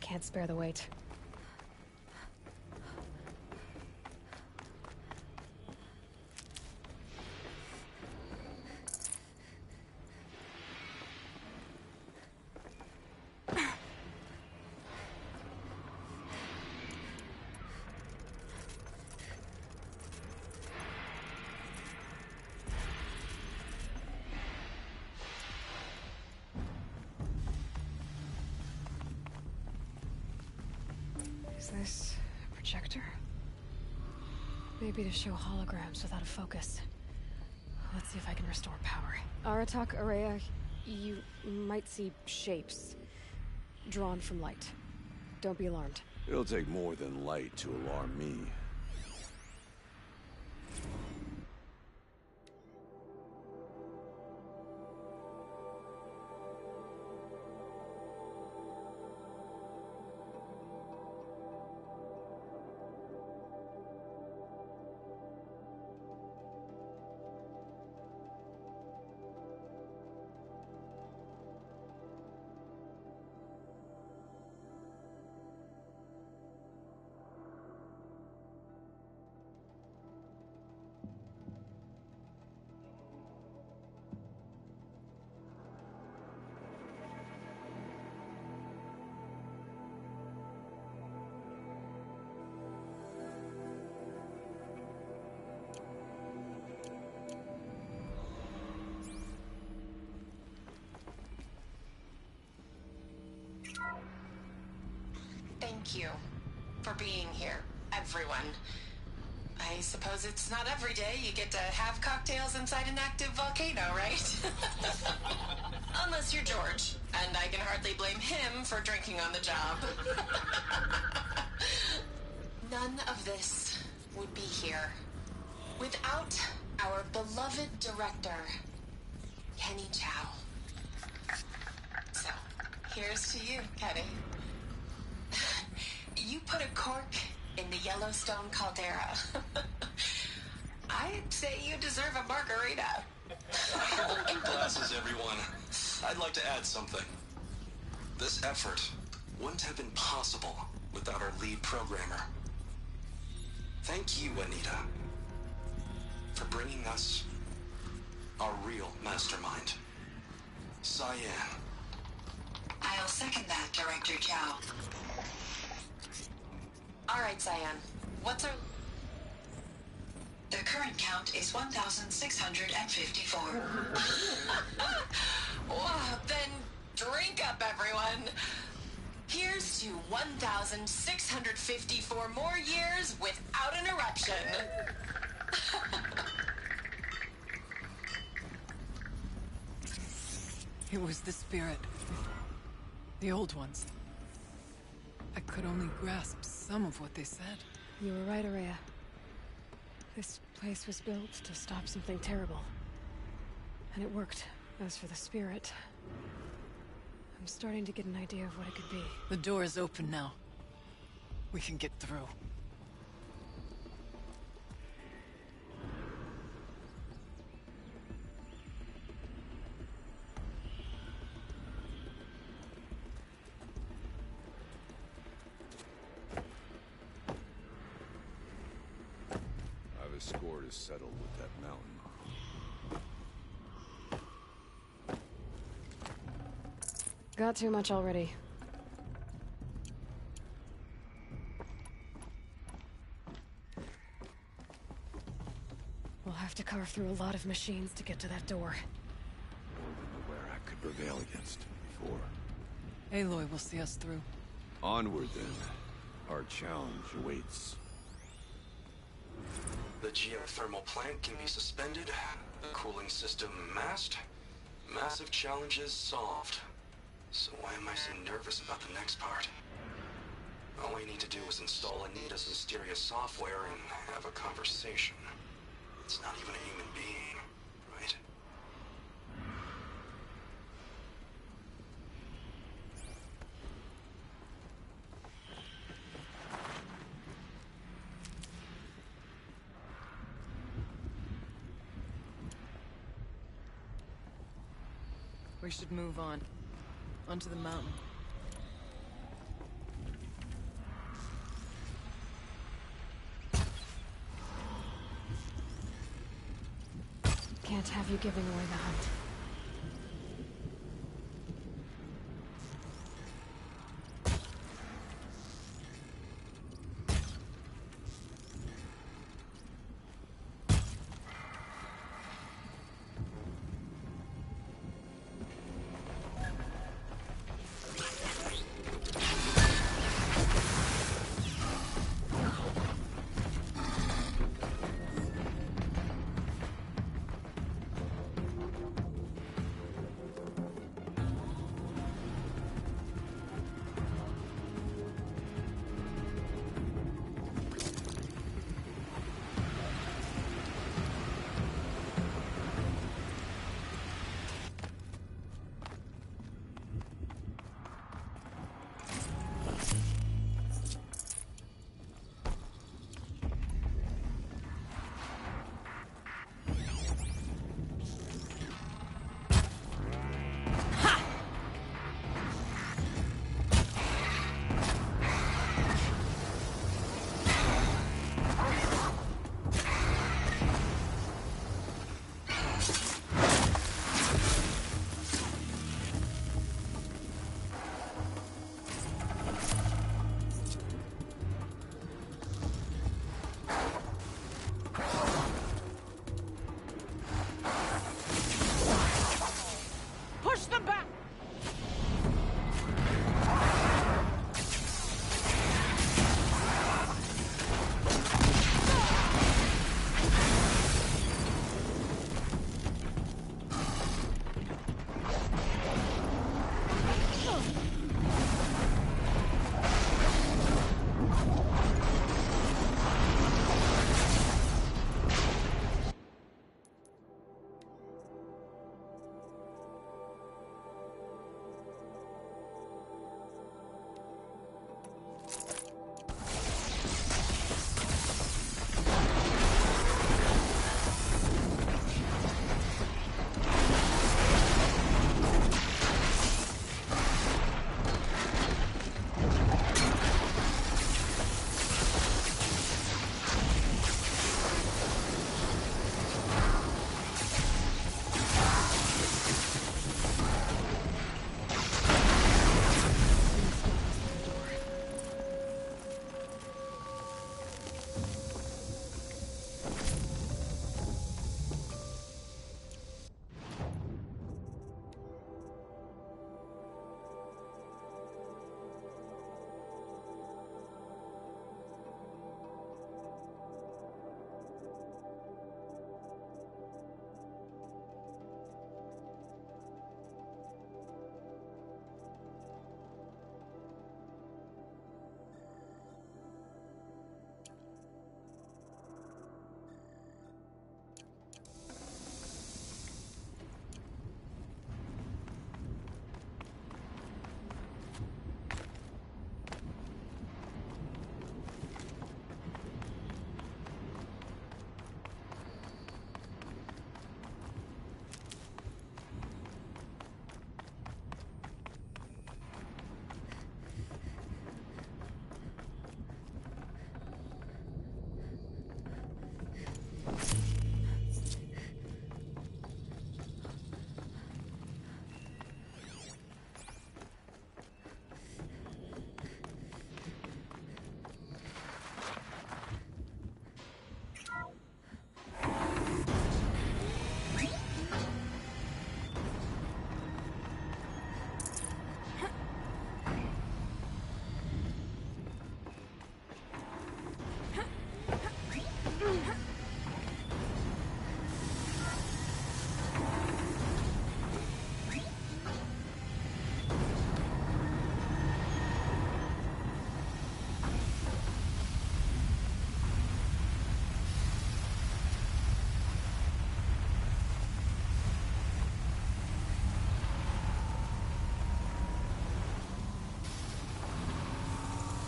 can't spare the weight. Is this a projector? Maybe to show holograms without a focus. Let's see if I can restore power. Aratak, Araya, you might see shapes drawn from light. Don't be alarmed. It'll take more than light to alarm me. Thank you for being here, everyone. I suppose it's not every day you get to have cocktails inside an active volcano, right? Unless you're George, and I can hardly blame him for drinking on the job. None of this would be here without our beloved director, Kenny Chow. So, here's to you, Kenny. You put a cork in the Yellowstone caldera. I'd say you deserve a margarita. Hold your glasses, everyone. I'd like to add something. This effort wouldn't have been possible without our lead programmer. Thank you, Anita, for bringing us our real mastermind, Cyan. I'll second that, Director Chow. All right, Cyan. What's our... The current count is 1,654. Wow, then drink up, everyone. Here's to 1,654 more years without an eruption. It was the spirit. The old ones. I could only grasp some of what they said. You were right, Araya. This place was built to stop something terrible. And it worked. As for the spirit, I'm starting to get an idea of what it could be. The door is open now. We can get through. I've a score to settle with that mountain. Got too much already. We'll have to carve through a lot of machines to get to that door. More than the Werak could prevail against before. Aloy will see us through. Onward, then. Our challenge awaits. The geothermal plant can be suspended, the cooling system masked, massive challenges solved. So why am I so nervous about the next part? All I need to do is install Anita's mysterious software and have a conversation. It's not even a human being, right? We should move on. Onto the mountain. Can't have you giving away the hunt.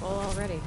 Full already.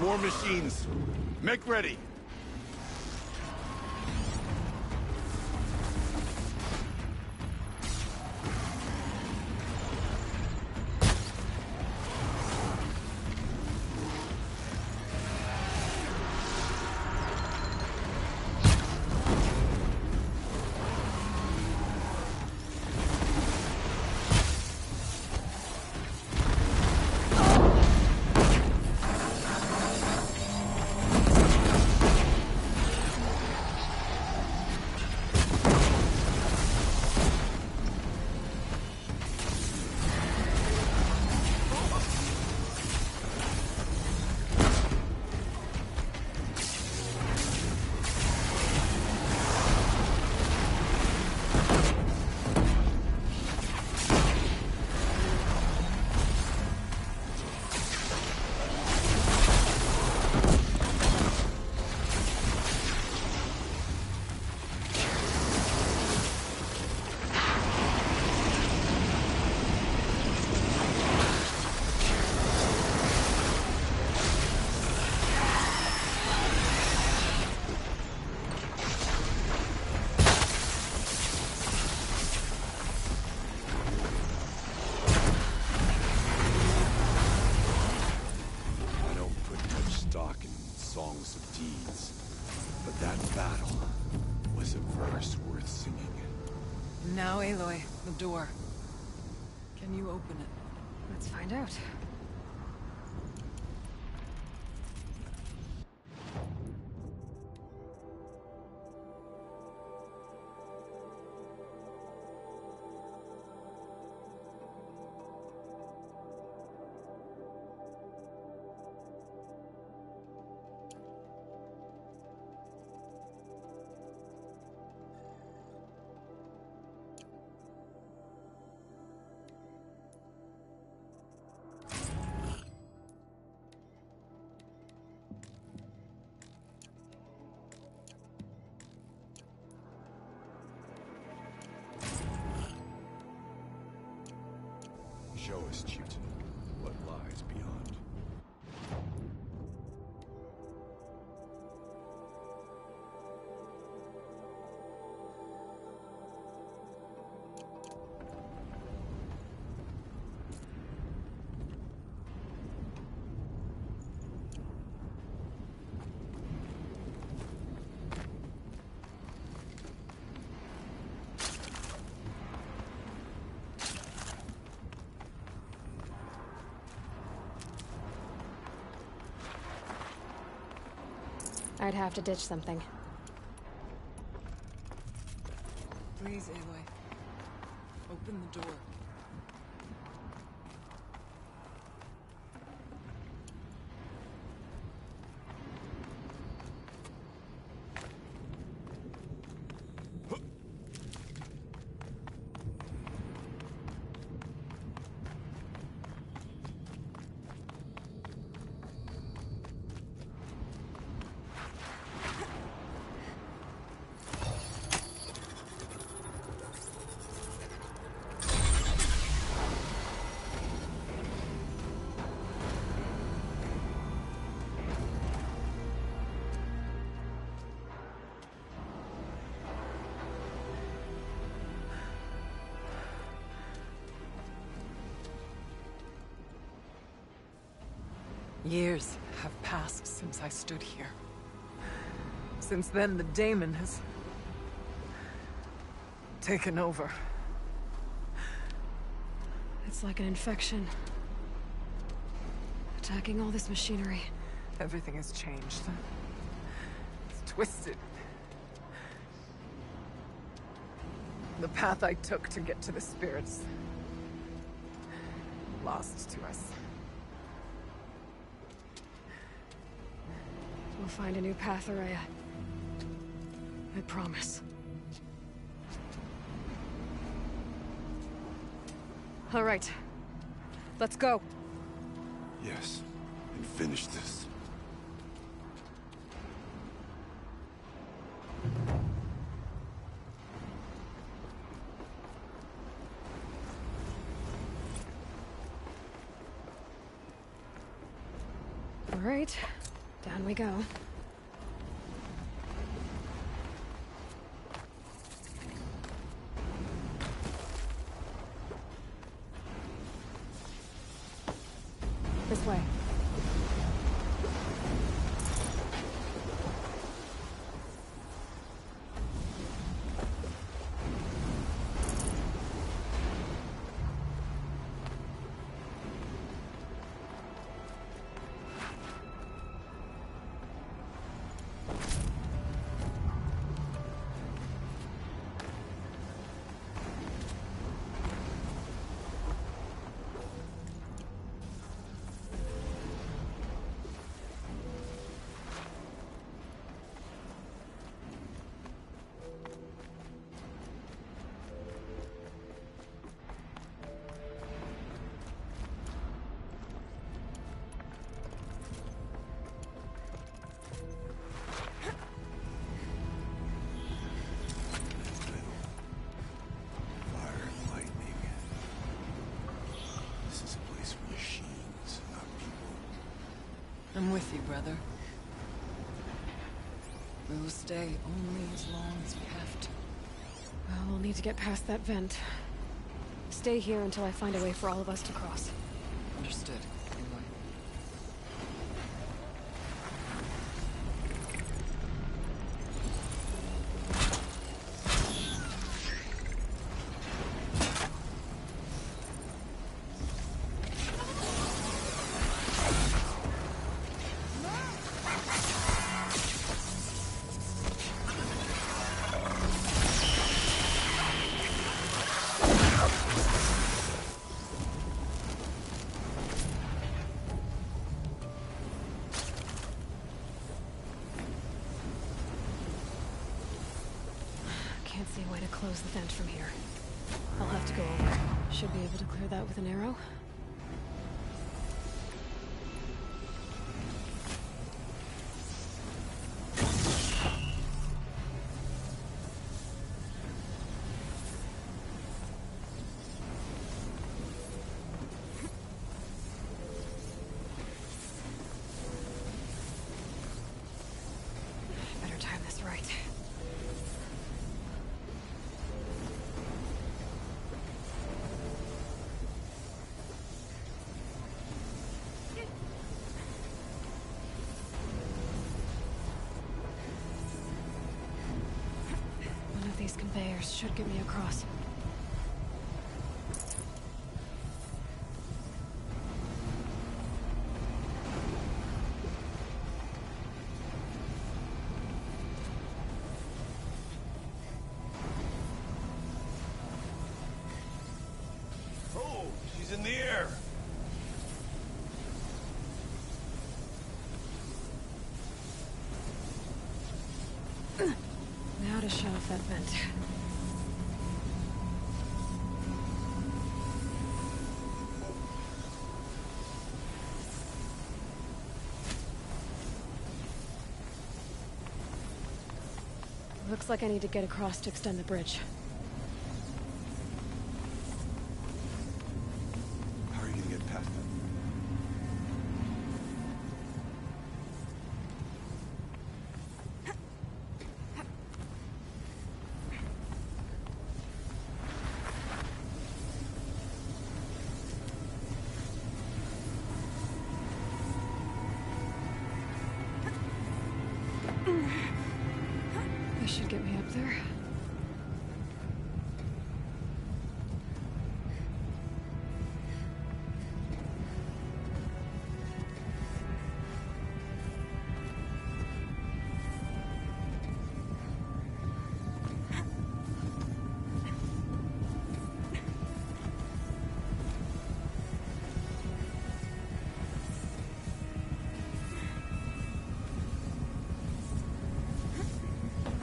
More machines. Make ready. Songs of deeds, but that battle was a verse worth singing. Now, Aloy, the door. Can you open it? Let's find out. Show us, chieftain, what lies beyond. I'd have to ditch something. Please, Aloy. Open the door. Years have passed since I stood here. Since then, the daemon has taken over. It's like an infection. Attacking all this machinery. Everything has changed. It's twisted. The path I took to get to the spirits, lost to us. We'll find a new path, Ourea. I promise. All right. Let's go. Yes, and finish this. All right. Down we go. This way. I'm with you, brother. We'll stay only as long as we have to. Well, we'll need to get past that vent. Stay here until I find a way for all of us to cross. Understood, Aloy. Can't see a way to close the vent from here. I'll have to go over. Should be able to clear that with an arrow. Better time this right. These conveyors should get me across. Oh, she's in the air. Now to shut off that vent. Looks like I need to get across to extend the bridge. How are you gonna get past that? This should get me up there.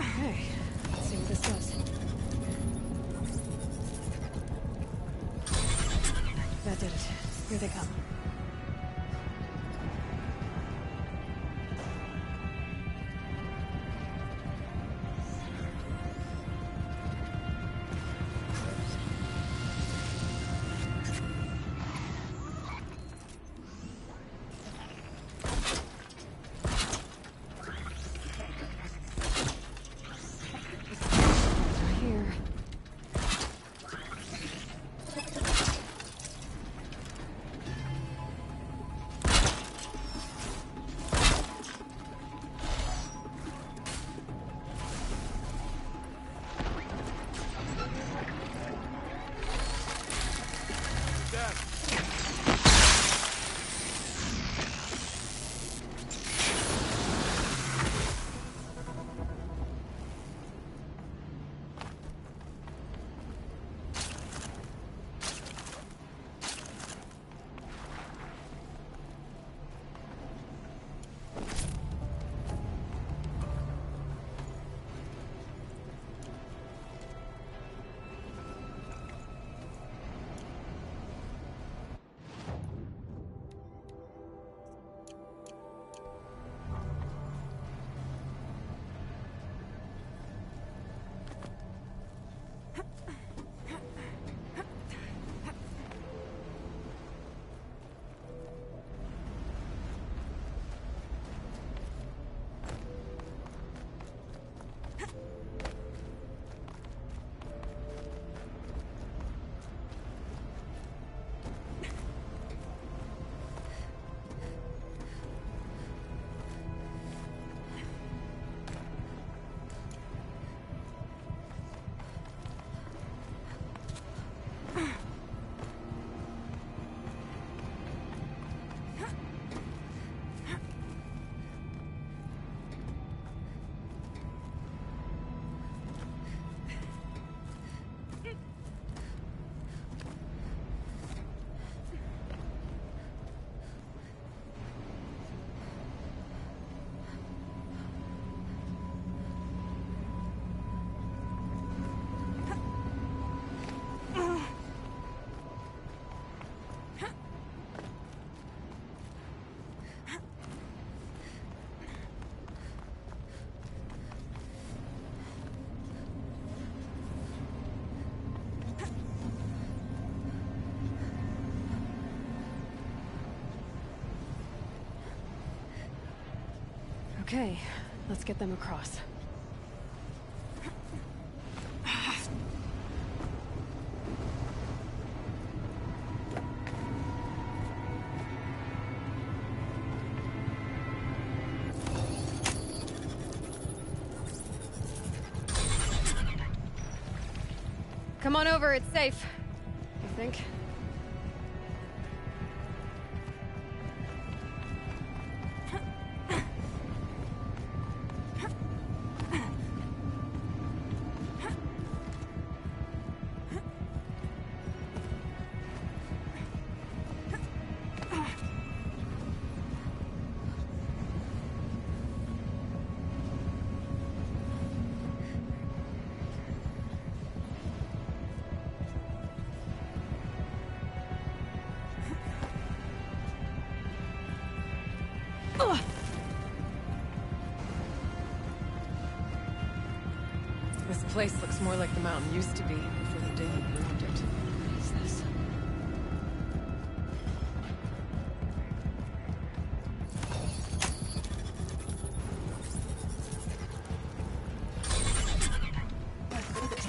Okay, let's see what this Okay, let's get them across. Come on over, it's safe. I think. This place looks more like the mountain used to be before the Daemon ruined it. What is this?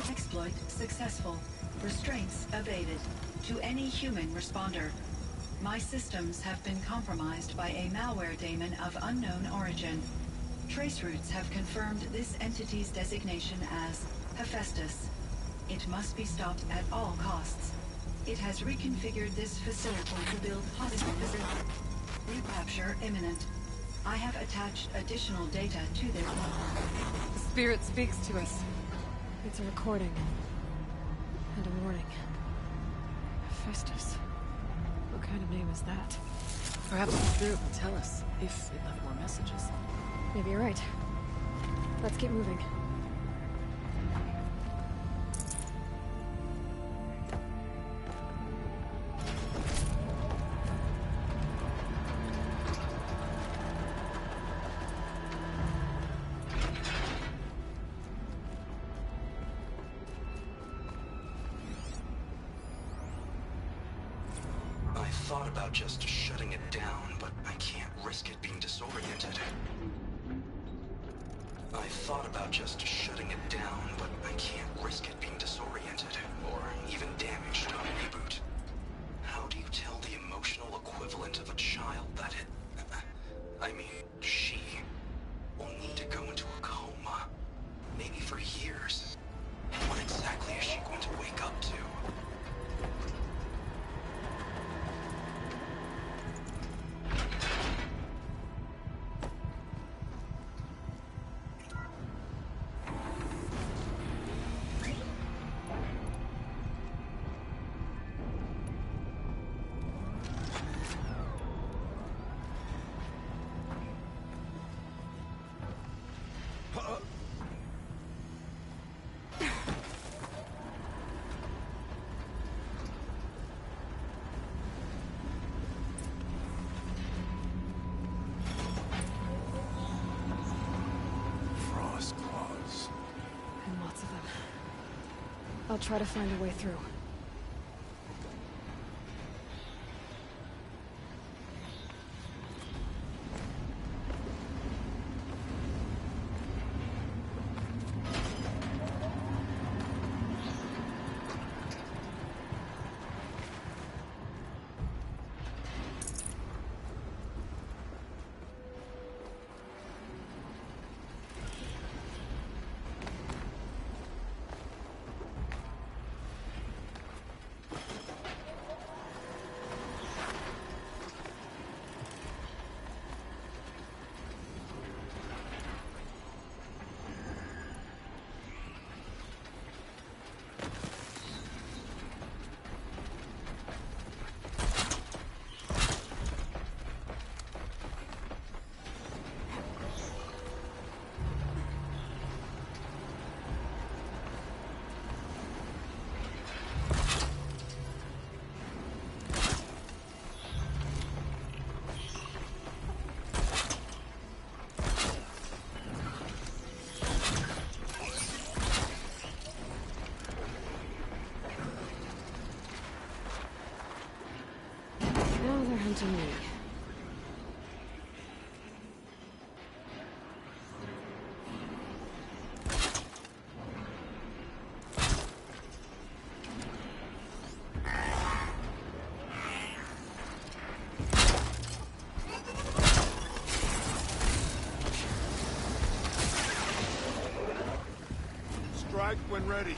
Exploit successful. Restraints evaded. To any human responder. My systems have been compromised by a malware daemon of unknown origin. Traceroutes have confirmed this entity's designation as Hephaestus. It must be stopped at all costs. It has reconfigured this facility to build hostile recapture imminent. I have attached additional data to this. The spirit speaks to us. It's a recording. And a warning. Hephaestus. What kind of name is that? Perhaps the spirit will tell us if it left more messages. Maybe you're right. Let's keep moving. I thought about just shutting it down, but I can't risk it being disoriented. I thought about just shutting it down, but I can't risk it being disoriented, or even damaged on reboot. How do you tell the emotional equivalent of a child that I mean, she will need to go into a coma, maybe for years. What exactly is she going to wake up to? I'll try to find a way through. Now they're hunting me. back when ready.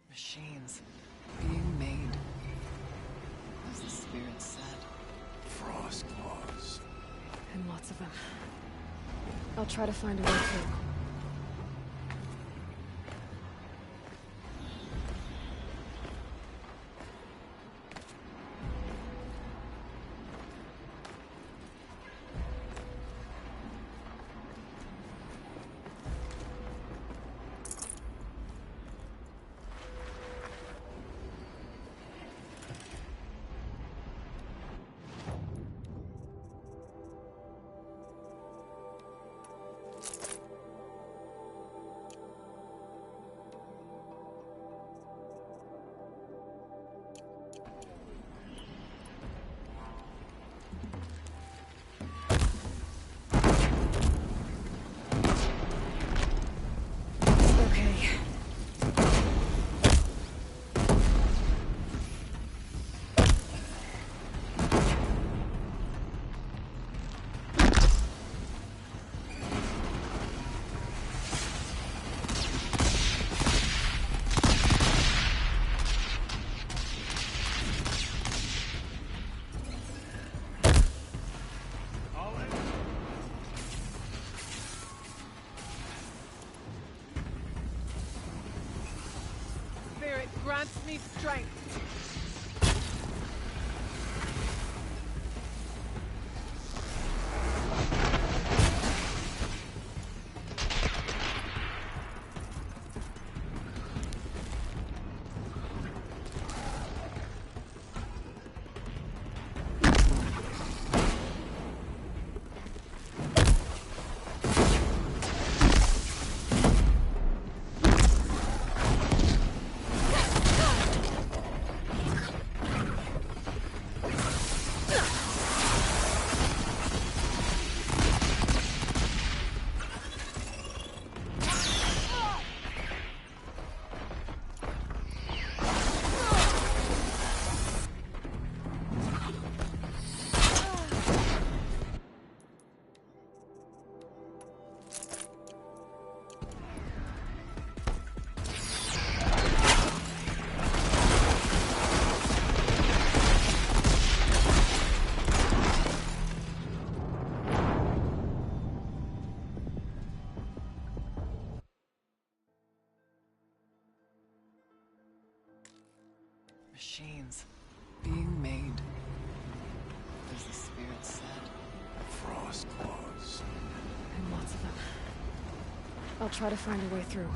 Machines being made, as the spirit said. Frost claws. And lots of them. I'll try to find a way through. Grants me strength. Machines being made, as the spirit said. Frost claws. And lots of them. I'll try to find a way through.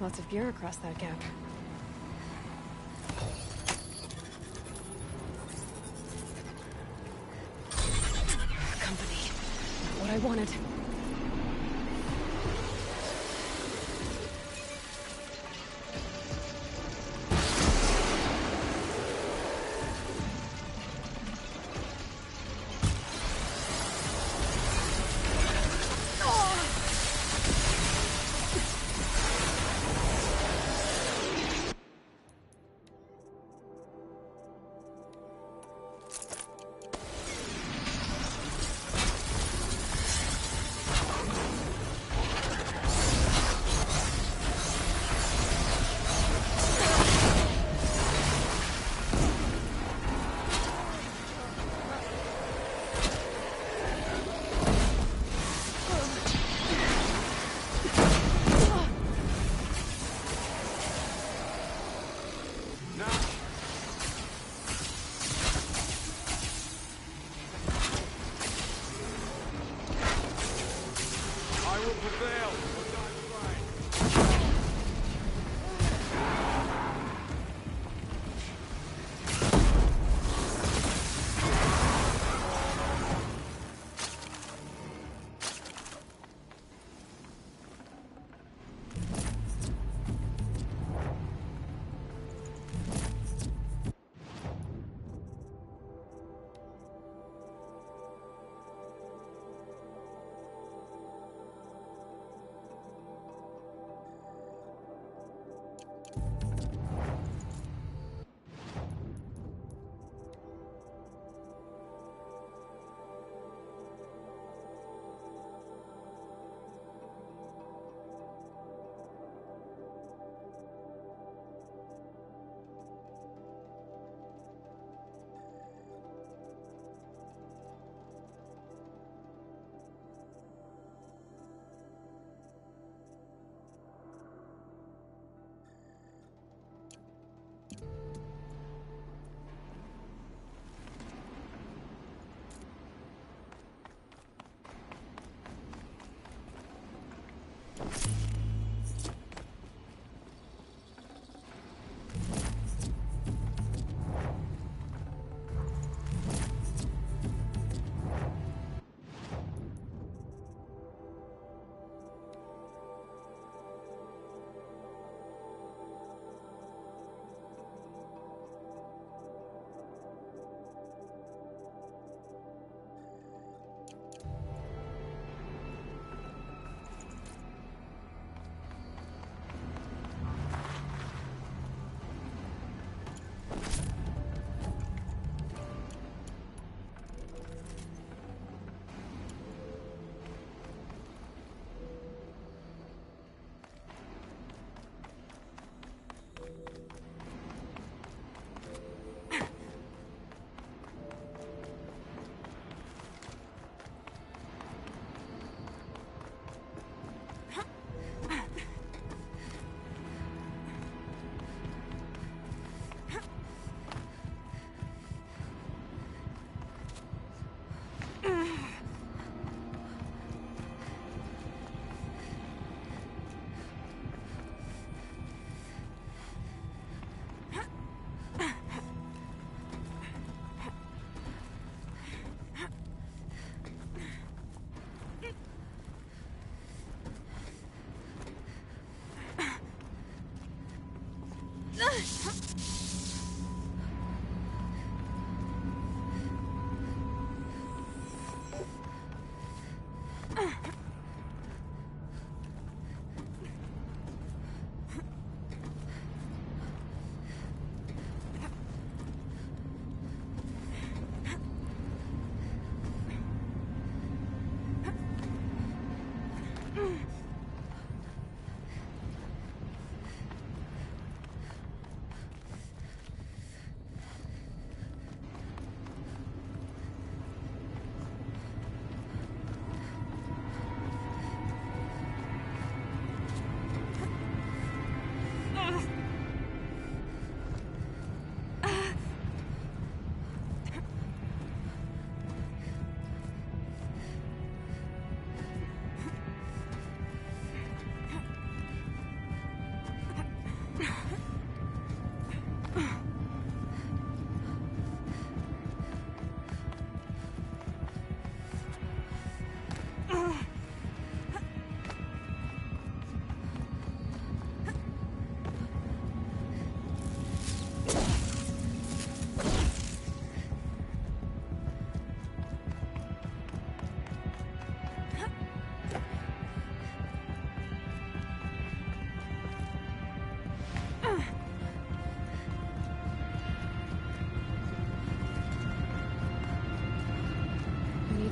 Lots of gear across that gap. Company. Not what I wanted.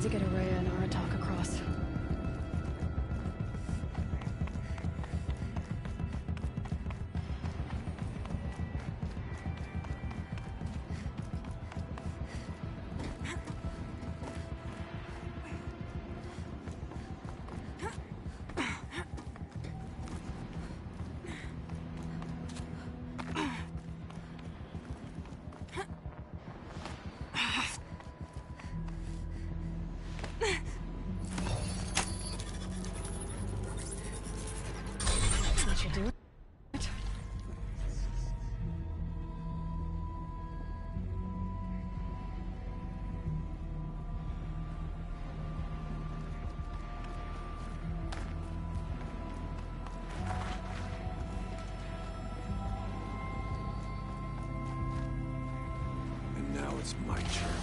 to get Araya and Aratak across. That should do it. And now it's my turn.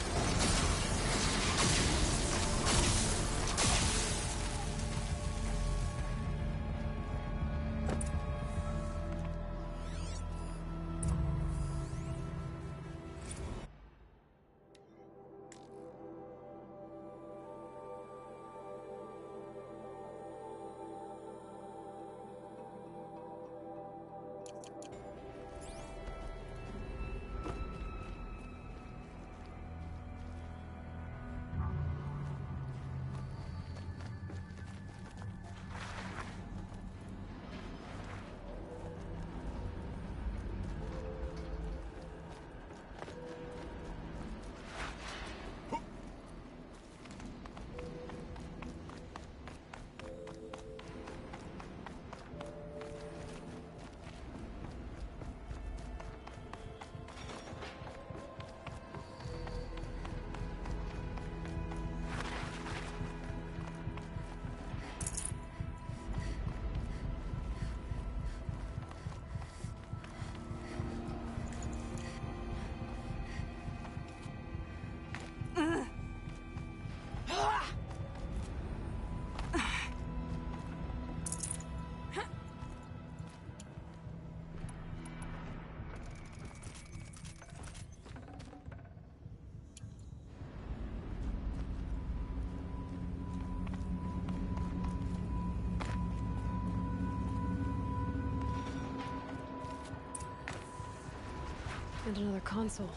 And another console.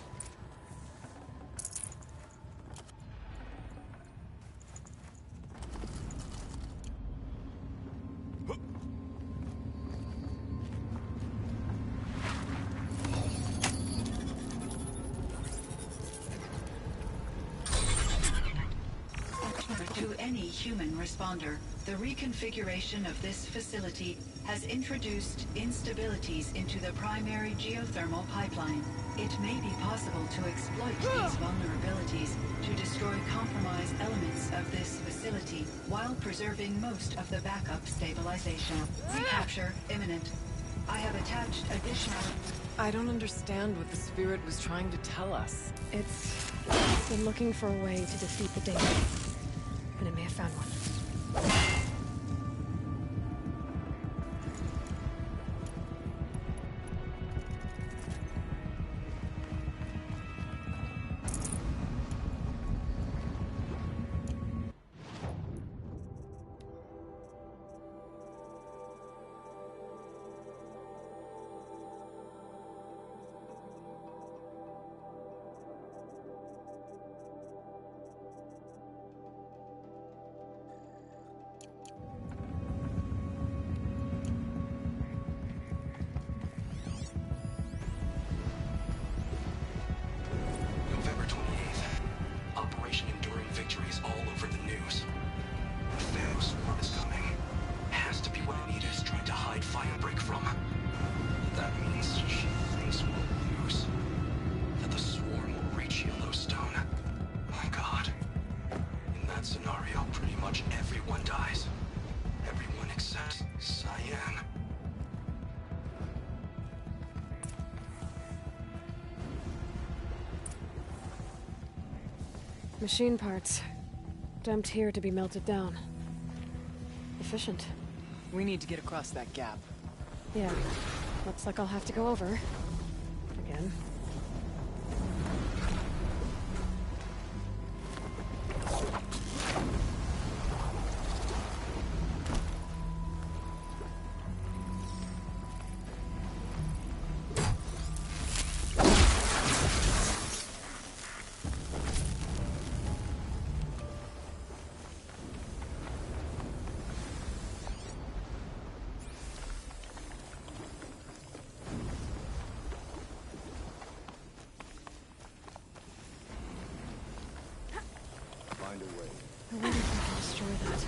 To any human responder, the reconfiguration of this facility has introduced instabilities into the primary geothermal pipeline. It may be possible to exploit these vulnerabilities to destroy compromised elements of this facility while preserving most of the backup stabilization. Recapture imminent. I have attached additional... I don't understand what the Spirit was trying to tell us. It's been looking for a way to defeat the Daemon. And it may have found one. November 28th. Operation Enduring Victory is all over the news. The Thanos Swarm is coming. Has to be what Anita is trying to hide Firebreak from. That means she thinks we'll lose. That the Swarm will reach Yellowstone. My God. In that scenario, pretty much everyone dies. Everyone except Cyan. Machine parts. Dumped here to be melted down. Efficient. We need to get across that gap. Yeah. Looks like I'll have to go over. Again. I wonder if I can destroy that.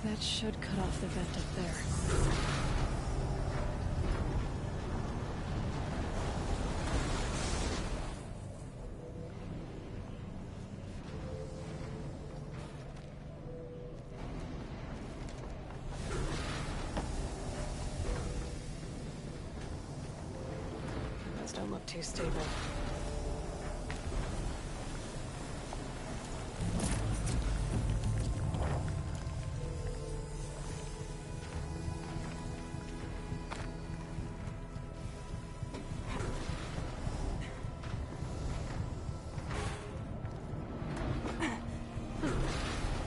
That should cut off the vent up there. Those don't look too stable.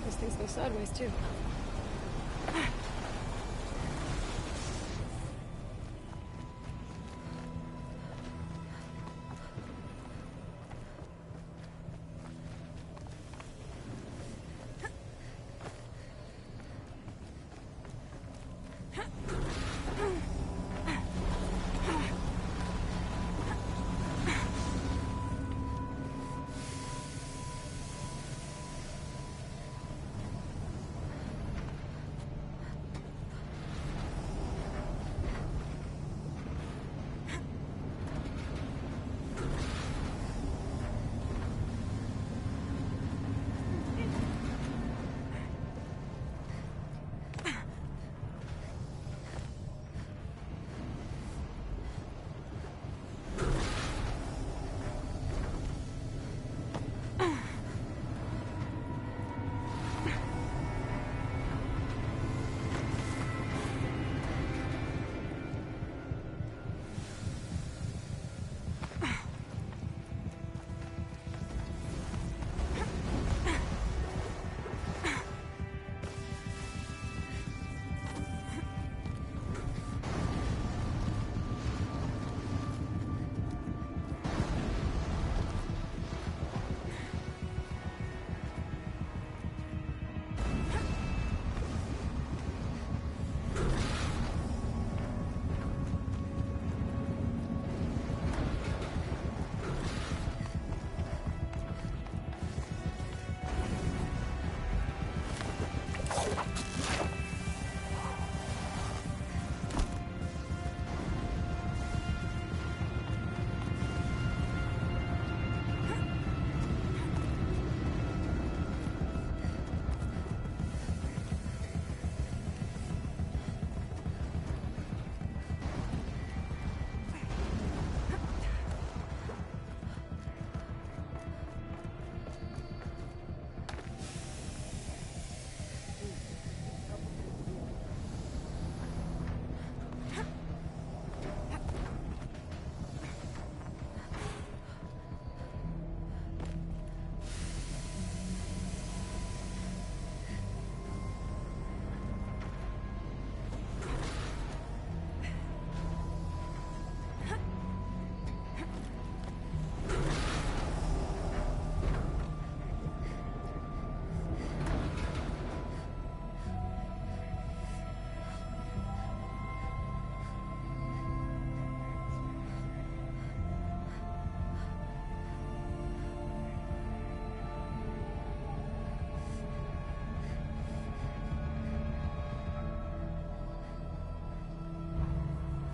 These things go sideways too.